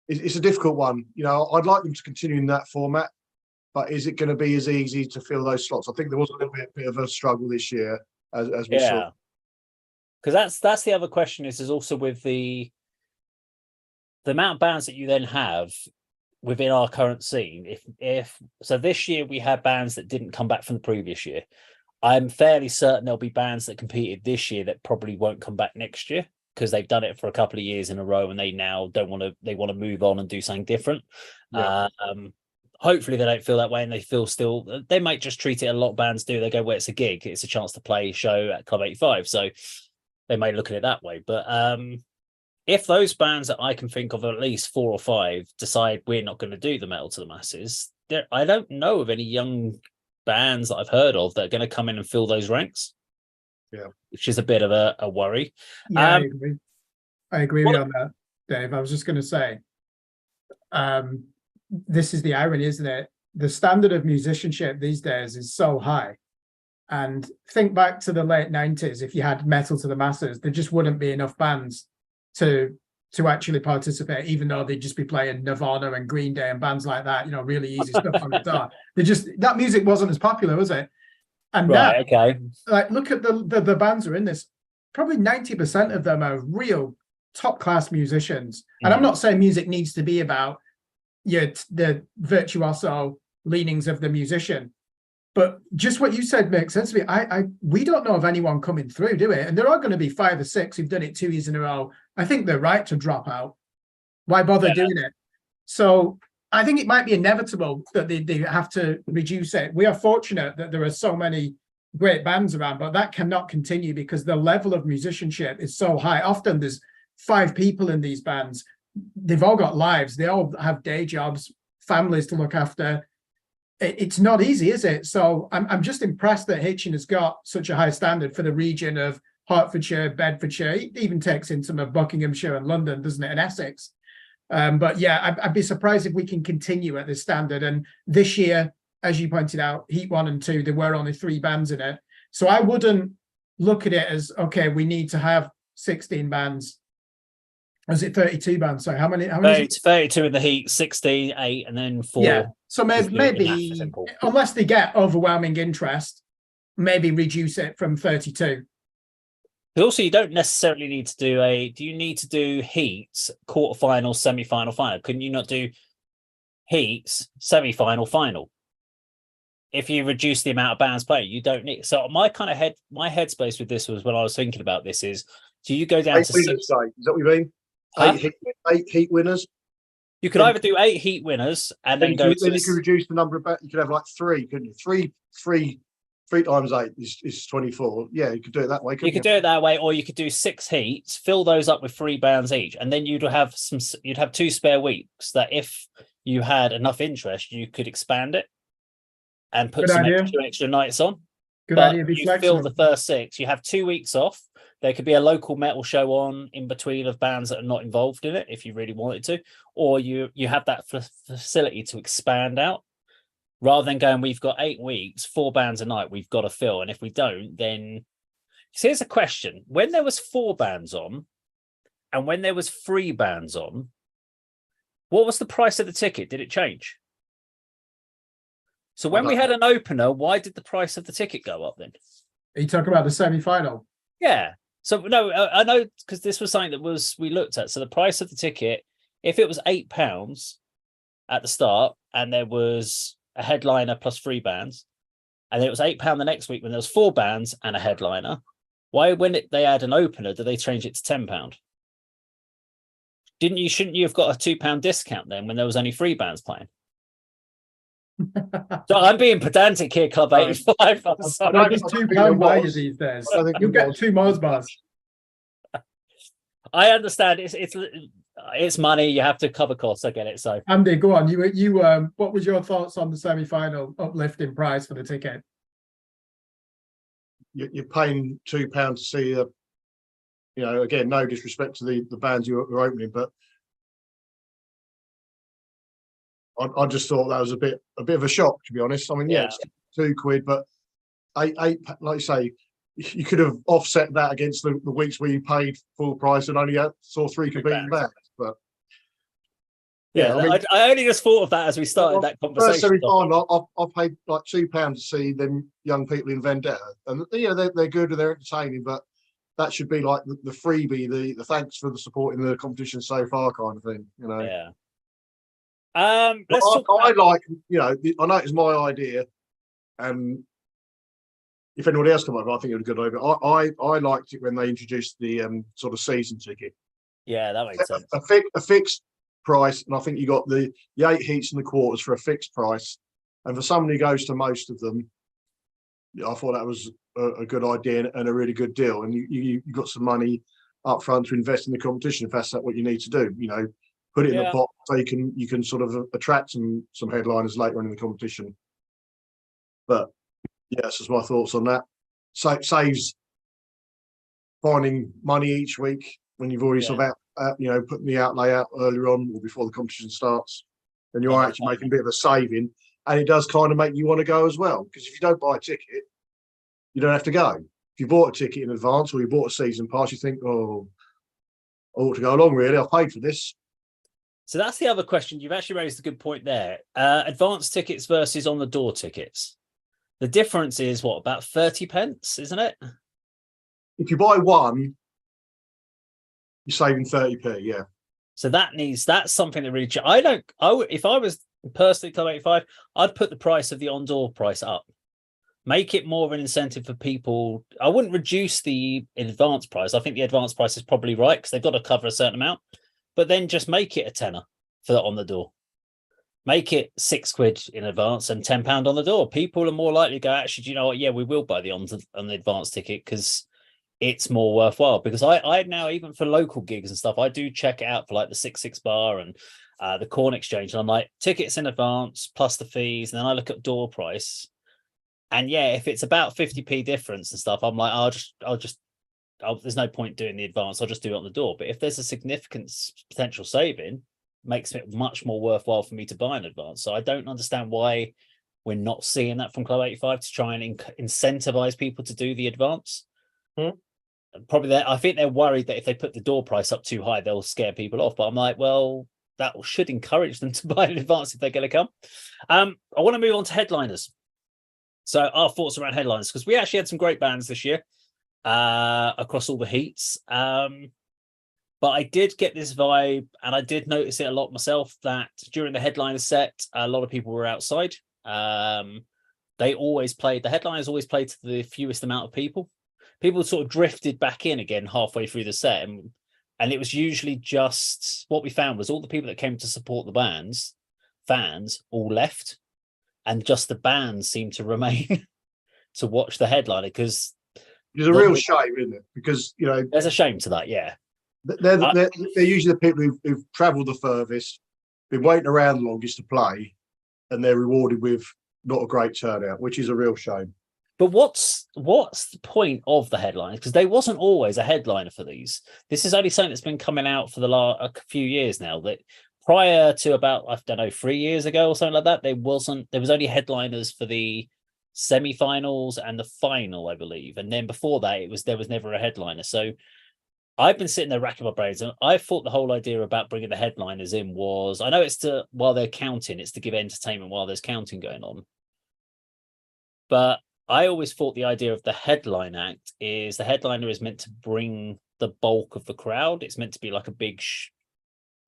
It's a difficult one. I'd like them to continue in that format, but is it going to be as easy to fill those slots? I think there was a little bit of a struggle this year, as we saw. Because that's the other question is also with the amount of bands that you then have within our current scene. If so, this year we had bands that didn't come back from the previous year. I'm fairly certain there'll be bands that competed this year that probably won't come back next year, because they've done it for a couple of years in a row and they now they want to move on and do something different. Hopefully they don't feel that way, and they might just treat it, a lot of bands do, they go, well, it's a gig, it's a chance to play a show at Club 85, so they may look at it that way. But if those bands that I can think of, at least 4 or 5, decide we're not going to do the metal to the masses, I don't know of any young bands that I've heard of that are going to come in and fill those ranks. Yeah, which is a bit of a worry. Yeah, I agree with you on that, Dave. I was just going to say, this is the irony, isn't it? The standard of musicianship these days is so high. And think back to the late 90s, if you had metal to the masses, there just wouldn't be enough bands to actually participate, even though they'd just be playing Nirvana and Green Day and bands like that, really easy stuff on guitar. That music wasn't as popular, was it? And right, now, okay. like, look at the bands who are in this. Probably 90% of them are real top-class musicians. And I'm not saying music needs to be about the virtuoso leanings of the musician, but just what you said makes sense to me. We don't know of anyone coming through, do we? And there are going to be 5 or 6 who've done it 2 years in a row. I think they're right to drop out. Why bother doing it? So I think it might be inevitable that they have to reduce it. We are fortunate that there are so many great bands around, but that cannot continue because the level of musicianship is so high. Often there's 5 people in these bands. They've all got lives. They all have day jobs, families to look after. It's not easy, is it? So I'm just impressed that Hitchin has got such a high standard for the region of Hertfordshire, Bedfordshire. It even takes in some of Buckinghamshire and London, doesn't it, and Essex. But yeah, I'd be surprised if we can continue at this standard. And this year, as you pointed out, Heat 1 and 2, there were only 3 bands in it. So I wouldn't look at it as, okay, we need to have 16 bands. Was it 32 bands? Sorry, how many? 32 in the Heat, 16, 8, and then 4. Yeah. So maybe unless they get overwhelming interest, maybe reduce it from 32. But also, you don't necessarily need to do do you need to do heats, quarterfinal, semi-final, final? Couldn't you not do heats, semi-final, final? If you reduce the amount of bands playing, you don't need. So my headspace with this was when I was thinking about this is, do you go down 8 to winners, 6? say? Is that what you mean? Huh? 8 heat winners. You could either do 8 heat winners and then go. Then you could reduce the number of. You could have like 3, couldn't you? 3 times 8 is 24. Yeah, you could do it that way. You could do it that way, or you could do 6 heats, fill those up with 3 bands each, and then you'd have 2 spare weeks that if you had enough interest, you could expand it and put some extra nights on. Good idea. You fill the first 6. You have 2 weeks off. There could be a local metal show on in between of bands that are not involved in it, if you really wanted to, or you have that facility to expand out. Rather than going, we've got 8 weeks, 4 bands a night, we've got to fill. And if we don't, then... So here's a question. When there was 4 bands on and when there was 3 bands on, what was the price of the ticket? Did it change? So when we had an opener, why did the price of the ticket go up then? Are you talking about the semi-final? Yeah. So, no, I know, because this was something that we looked at. So the price of the ticket, if it was £8 at the start and there was a headliner plus 3 bands, and it was £8 the next week when there was 4 bands and a headliner, why, when they had an opener, did they change it to £10? Shouldn't you have got a £2 discount then when there was only 3 bands playing? So I'm being pedantic here, Club 85. I'm sorry. It's £2 value these days. You'll get 2 Mars bars. I understand it's money. You have to cover costs. I get it. So Andy, go on. You what was your thoughts on the semi-final uplift in price for the ticket? You're paying £2 to see again, no disrespect to the bands you're opening, but I just thought that was a bit of a shock, to be honest. I mean, it's £2, but eight, like you say, you could have offset that against the weeks where you paid full price and only saw 3 competing bands. But I only just thought of that as we started that conversation. First semi-final, I paid like £2 to see them young people in Vendetta, and they're good and they're entertaining, but that should be like the freebie, the thanks for the support in the competition so far kind of thing, Yeah. I know it's my idea, and if anybody else come over, I think it was a good idea. I liked it when they introduced the sort of season ticket. Yeah, that makes sense. A fixed price, and I think you got the 8 heats and the quarters for a fixed price. And for someone who goes to most of them, I thought that was a good idea and a really good deal. And you got some money up front to invest in the competition if that's what you need to do. You know, put it in a pot so you can sort of attract some headliners later on in the competition. But yes, that's my thoughts on that. So it saves finding money each week when you've already sort of putting the outlay out earlier on or before the competition starts, and you are actually making a bit of a saving, and it does kind of make you want to go as well, because if you don't buy a ticket, you don't have to go. If you bought a ticket in advance or you bought a season pass, you think, oh, I ought to go along, really. I've paid for this. So that's the other question. You've actually raised a good point there. Advance tickets versus on the door tickets. The difference is what, about 30 pence, isn't it? If you buy one, you're saving 30p, yeah. So that's something that really, if I was personally Club 85, I'd put the price of the on-door price up. Make it more of an incentive for people. I wouldn't reduce the advance price. I think the advance price is probably right because they've got to cover a certain amount, but then just make it a tenner for on the door. Make it £6 in advance and £10 on the door. People are more likely to go, actually, do you know what? Yeah, we will buy the on the advance ticket because it's more worthwhile. Because I now, even for local gigs and stuff, I do check it out for like the 66 bar and the Corn Exchange. And I'm like, tickets in advance plus the fees. And then I look at door price. And yeah, if it's about 50p difference and stuff, I'm like, there's no point doing the advance. I'll just do it on the door. But if there's a significant potential saving, makes it much more worthwhile for me to buy in advance. So I don't understand why we're not seeing that from Club 85 to try and incentivize people to do the advance. Probably I think they're worried that if they put the door price up too high, they'll scare people off. But I'm like, well, that should encourage them to buy in advance if they're going to come. I want to move on to headliners. So our thoughts around headliners, because we actually had some great bands this year across all the heats. But I did get this vibe, and I did notice it a lot myself, that during the headliner set, a lot of people were outside. The headliners always played to the fewest amount of people. People sort of drifted back in again halfway through the set. And it was usually just, what we found was all the people that came to support the fans, all left. And just the bands seemed to remain to watch the headliner, because it's a real shame, isn't it? Because, you know, there's a shame to that, yeah. They're usually the people who've travelled the furthest, been waiting around the longest to play, and they're rewarded with not a great turnout, which is a real shame. But what's the point of the headliners? Because they wasn't always a headliner for these. This is only something that's been coming out for a few years now. That prior to about, I don't know, 3 years ago or something like that, there was only headliners for the semi-finals and the final, I believe. And then before that, there was never a headliner. So I've been sitting there racking my brains, and I thought the whole idea about bringing the headliners in was, I know it's while they're counting, it's to give entertainment while there's counting going on. But I always thought the idea of the headline act is the headliner is meant to bring the bulk of the crowd. It's meant to be like a big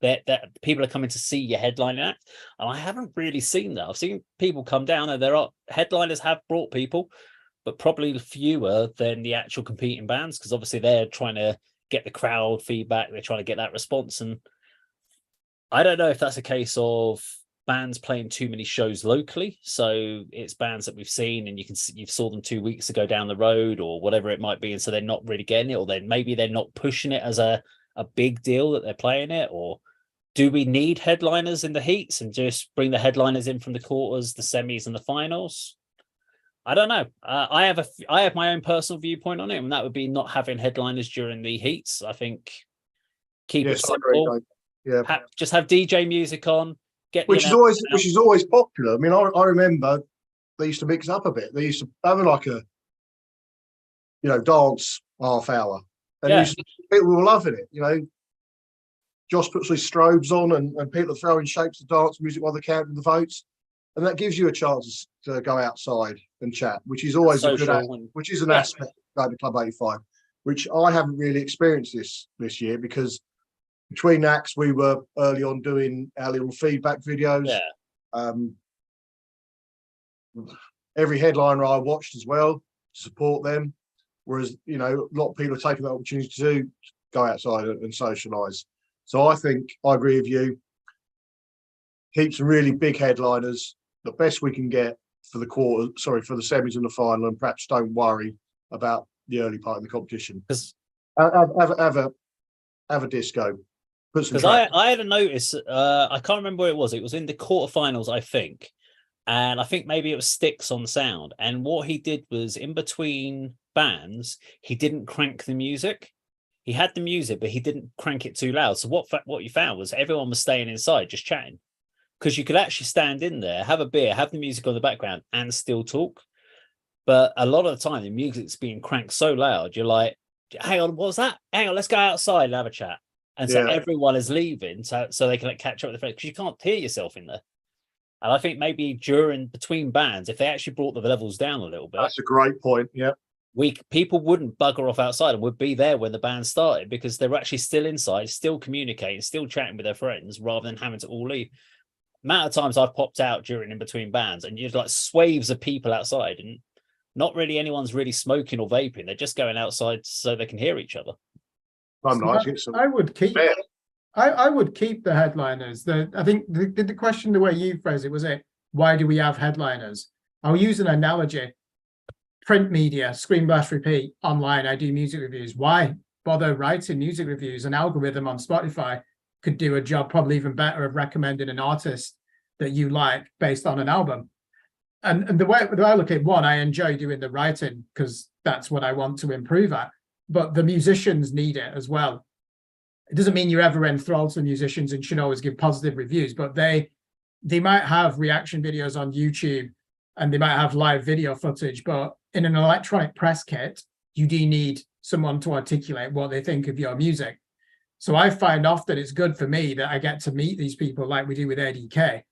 that people are coming to see your headline act. And I haven't really seen that. I've seen people come down, and headliners have brought people, but probably fewer than the actual competing bands, because obviously they're trying to get the crowd feedback. They're trying to get that response. And I don't know if that's a case of bands playing too many shows locally. So it's bands that we've seen, and you saw them 2 weeks ago down the road or whatever it might be. And so they're not really getting it, or then maybe they're not pushing it as a big deal that they're playing it. Or do we need headliners in the heats and just bring the headliners in from the quarters, the semis and the finals? I don't know. I have my own personal viewpoint on it, and that would be not having headliners during the heats. I think keep it simple. Just have DJ music on. Which is always popular. I mean, I remember they used to mix up a bit. They used to have like a, dance half hour, and people were loving it. You know, Josh puts his strobes on, and people are throwing shapes of dance music while they're counting the votes, and that gives you a chance to go outside and chat, which is always a good, which is an aspect of going to Club 85, which I haven't really experienced this year, because between acts we were early on doing our little feedback videos. Every headliner I watched as well to support them, whereas a lot of people are taking the opportunity to go outside and socialise. So I think I agree with you. Keep some really big headliners, the best we can get for the semis and the final, and perhaps don't worry about the early part of the competition. Have have a disco. Put some Because track. I had a notice, I can't remember where it was. It was in the quarterfinals, I think. And I think maybe it was Sticks on sound. And what he did was in between bands, he didn't crank the music. He had the music, but he didn't crank it too loud. So what you found was everyone was staying inside, just chatting. Because you could actually stand in there, have a beer, have the music on the background, and still talk. But a lot of the time, the music's being cranked so loud, you're like, hang on, what's that? Hang on, let's go outside and have a chat. And so everyone is leaving so they can catch up with the friends, because you can't hear yourself in there. And I think maybe between bands, if they actually brought the levels down a little bit, that's a great point. Yeah, people wouldn't bugger off outside and would be there when the band started, because they were actually still inside, still communicating, still chatting with their friends, rather than having to all leave. Amount of times I've popped out during in between bands, and you've like swaves of people outside, and not really anyone's really smoking or vaping. They're just going outside so they can hear each other. I would keep. I would keep the headliners. I think the question, the way you phrased it, was why do we have headliners? I'll use an analogy. Print media, screen blast repeat, online, I do music reviews. Why bother writing music reviews? An algorithm on Spotify could do a job probably even better of recommending an artist that you like based on an album. And the way I look at it, one, I enjoy doing the writing because that's what I want to improve at. But the musicians need it as well. It doesn't mean you're ever enthralled to the musicians and should always give positive reviews, but they might have reaction videos on YouTube and they might have live video footage, but in an electronic press kit, you do need someone to articulate what they think of your music. So I find often it's good for me that I get to meet these people like we do with ADK.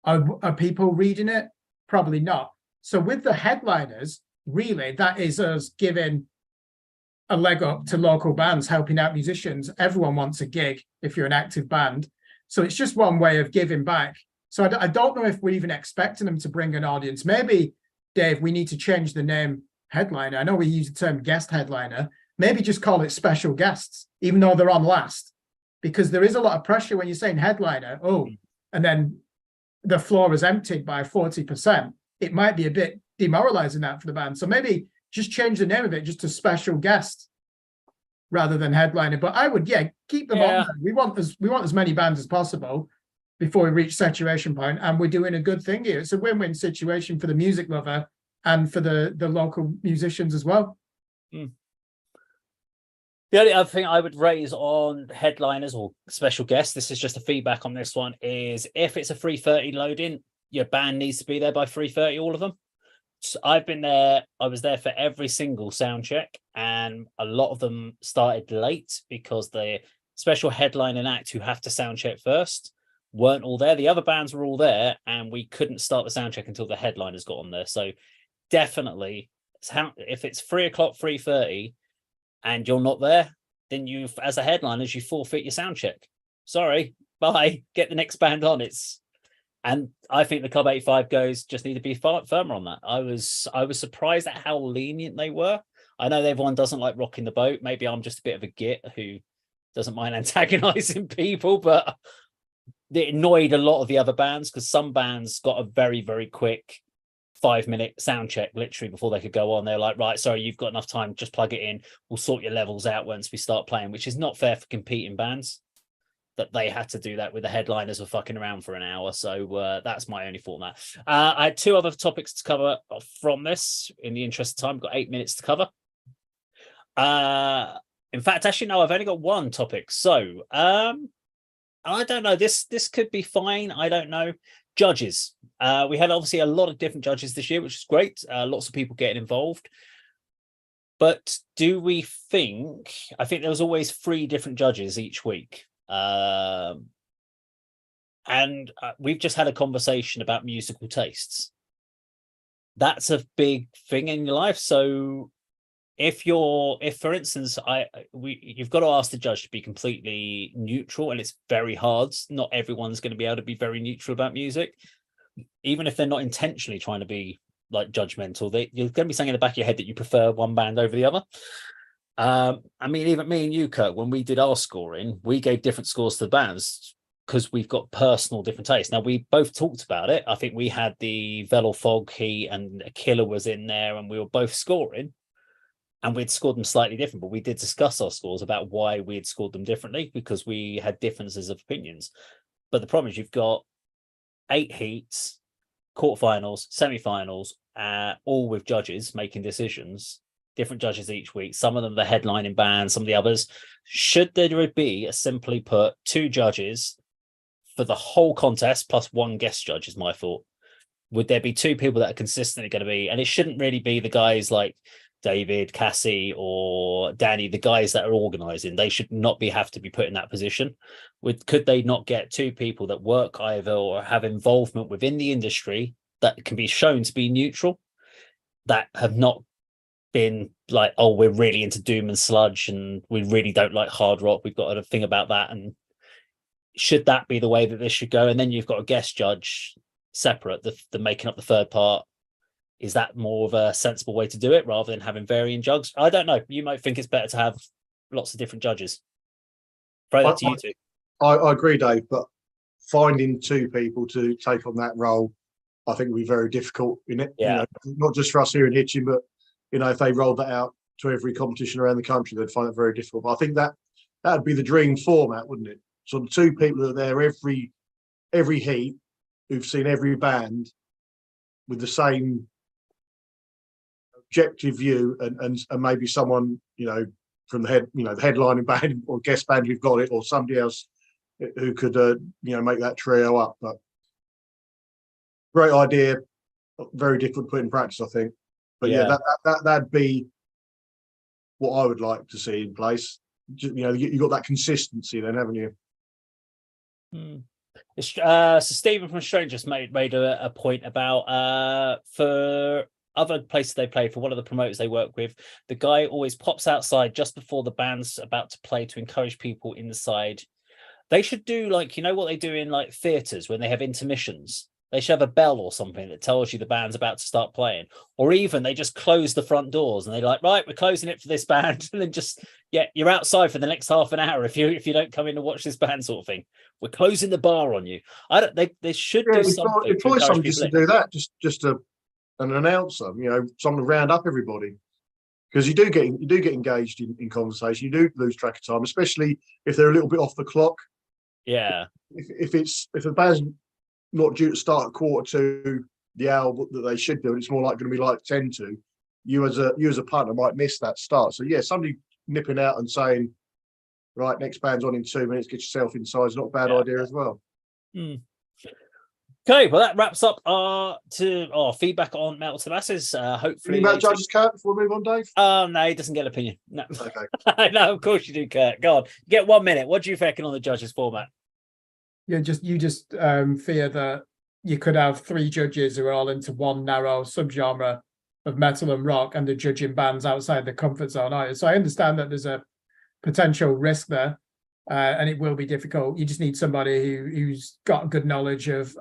Are people reading it? Probably not. So with the headliners, really, that is us giving a leg up to local bands, helping out musicians. Everyone wants a gig if you're an active band. So it's just one way of giving back. So I don't know if we're even expecting them to bring an audience. Maybe, Dave, we need to change the name headliner. I know we use the term guest headliner. Maybe just call it special guests, even though they're on last. Because there is a lot of pressure when you're saying headliner, and then the floor is emptied by 40%. It might be a bit demoralizing that for the band. So maybe just change the name of it just to special guest rather than headliner. But I would, keep them on. We want as many bands as possible before we reach saturation point, and we're doing a good thing here. It's a win-win situation for the music lover and for the local musicians as well. The only other thing I would raise on headliners or special guests, this is just a feedback on this one, is if it's a 3:30 load-in, your band needs to be there by 3:30, all of them. So I've been there. I was there for every single sound check, and a lot of them started late because the special headlining act who have to sound check first weren't all there. The other bands were all there, and we couldn't start the sound check until the headliners got on there. So definitely, if it's 3:00, 3:30, and you're not there, then you, as a headliners, you forfeit your sound check. Sorry, bye. Get the next band on. And I think the Club 85 goes just need to be firmer on that. I was surprised at how lenient they were. I know everyone doesn't like rocking the boat. Maybe I'm just a bit of a git who doesn't mind antagonizing people, but it annoyed a lot of the other bands because some bands got a very, very quick 5-minute sound check literally before they could go on. They're like, right, sorry, you've got enough time, just plug it in. We'll sort your levels out once we start playing, which is not fair for competing bands. That they had to do that with the headliners were fucking around for an hour. So that's my only thought on that. I had 2 other topics to cover from this in the interest of time. I've got 8 minutes to cover. In fact, actually, no, I've only got 1 topic. So I don't know. This could be fine. I don't know. Judges. We had obviously a lot of different judges this year, which is great. Lots of people getting involved. But do we think, I think there was always 3 different judges each week. And we've just had a conversation about musical tastes. That's a big thing in your life. So if for instance, you've got to ask the judge to be completely neutral, and it's very hard. Not everyone's going to be able to be very neutral about music, even if they're not intentionally trying to be like judgmental. You're going to be saying in the back of your head that you prefer one band over the other. I mean, even me and you, Kirk, when we did our scoring, we gave different scores to the bands because we've got personal different tastes. Now, we both talked about it. I think we had the Velor Fog Heat and Killer was in there, and we were both scoring. and we'd scored them slightly different, but we did discuss our scores about why we had scored them differently, because we had differences of opinions. But the problem is you've got 8 heats, quarterfinals, semi-finals, all with judges making decisions, different judges each week. Some of them the headlining bands, some of the others. Should there be a simply put 2 judges for the whole contest plus 1 guest judge is my thought. Would there be 2 people that are consistently going to be, and it shouldn't really be the guys like David, Cassie, or Danny, the guys that are organizing. They should not have to be put in that position. Could they not get 2 people that work either or have involvement within the industry that can be shown to be neutral, that have not been like, oh, we're really into doom and sludge and we really don't like hard rock, we've got a thing about that? And should that be the way that this should go? And then you've got a guest judge separate, the making up the third part. Is that more of a sensible way to do it rather than having varying judges? I don't know. You might think it's better to have lots of different judges. Throw that to you two. I agree, Dave, but finding 2 people to take on that role, I think would be very difficult in it. Yeah. Not just for us here in Hitchin, but if they rolled that out to every competition around the country, they'd find it very difficult. But I think that would be the dream format, wouldn't it? So the 2 people that are there every heat, who've seen every band with the same objective view, and maybe someone from the headlining band or guest band who've got it, or somebody else who could make that trio up. But great idea, very difficult to put in practice, I think. But yeah, that'd be what I would like to see in place. You got that consistency then, haven't you? So Stephen from Strangers made a point about for other places they play, for one of the promoters they work with, the guy always pops outside just before the band's about to play to encourage people inside. They should do like, what they do in like theaters when they have intermissions. They should have a bell or something that tells you the band's about to start playing. Or even they just close the front doors and they're like, right, we're closing it for this band. And then just, you're outside for the next half an hour if you don't come in to watch this band, sort of thing. We're closing the bar on you. They should do something. Employ someone just to do that, just an announcer, someone to round up everybody. Because you do get engaged in conversation. You do lose track of time, especially if they're a little bit off the clock. Yeah. If the band's not due to start at 1:45 the hour that they should do, and it's more like going to be like 10 to, you as a partner might miss that start. So yeah, somebody nipping out and saying, right, next band's on in 2 minutes, get yourself inside is not a bad idea as well. Okay, well that wraps up our feedback on Metal to Masses. Hopefully, any about judges, Kurt, before we move on, Dave? No, he doesn't get an opinion. No, okay. No, of course you do, Kurt. Go on, get 1 minute. What do you reckon on the judges format? You just fear that you could have 3 judges who are all into one narrow subgenre of metal and rock, and they're judging bands outside the comfort zone. So I understand that there's a potential risk there, and it will be difficult. You just need somebody who's got good knowledge of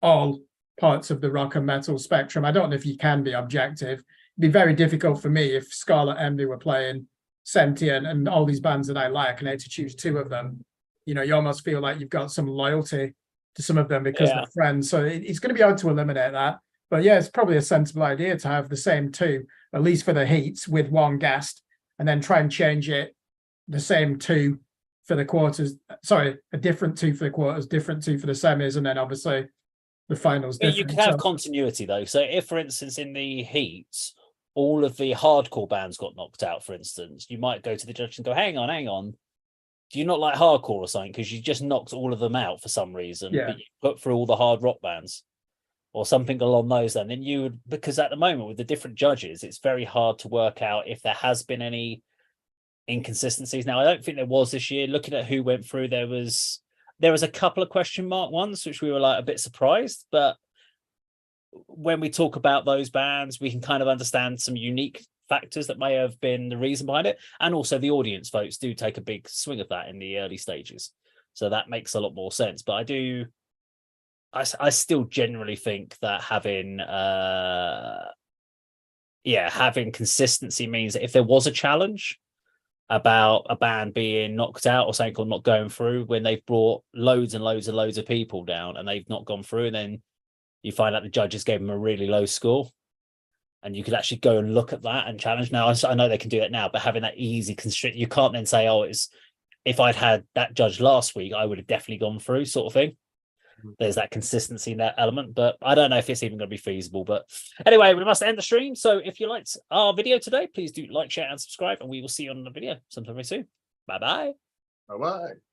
all parts of the rock and metal spectrum. I don't know if you can be objective. It'd be very difficult for me if Scarlet Envy were playing Sentient and all these bands that I like, and I had to choose 2 of them. You almost feel like you've got some loyalty to some of them because they're friends. So it's going to be hard to eliminate that. But yeah, it's probably a sensible idea to have the same 2, at least for the heats, with 1 guest, and then try and change it the same 2 for the quarters. Sorry, a different 2 for the quarters, different 2 for the semis, and then obviously the finals. You can have continuity though. So if, for instance, in the heats, all of the hardcore bands got knocked out, for instance, you might go to the judge and go, hang on. Do you not like hardcore or something? Because you just knocked all of them out for some reason, but you put through all the hard rock bands or something along those lines. Then you would, because at the moment with the different judges, it's very hard to work out if there has been any inconsistencies. Now, I don't think there was this year. Looking at who went through, there was a couple of question mark ones, which we were like a bit surprised. But when we talk about those bands, we can kind of understand some unique factors that may have been the reason behind it, and also the audience votes do take a big swing of that in the early stages, so that makes a lot more sense. But I still generally think that having consistency means that if there was a challenge about a band being knocked out or something, or not going through, when they've brought loads and loads and loads of people down and they've not gone through, and then you find out the judges gave them a really low score, and you could actually go and look at that and challenge. Now, I know they can do it now, but having that easy constraint, you can't then say, oh, it's if I'd had that judge last week, I would have definitely gone through, sort of thing. There's that consistency in that element, but I don't know if it's even going to be feasible. But anyway, we must end the stream. So if you liked our video today, please do like, share, and subscribe, and we will see you on the video sometime very soon. Bye bye. Bye bye.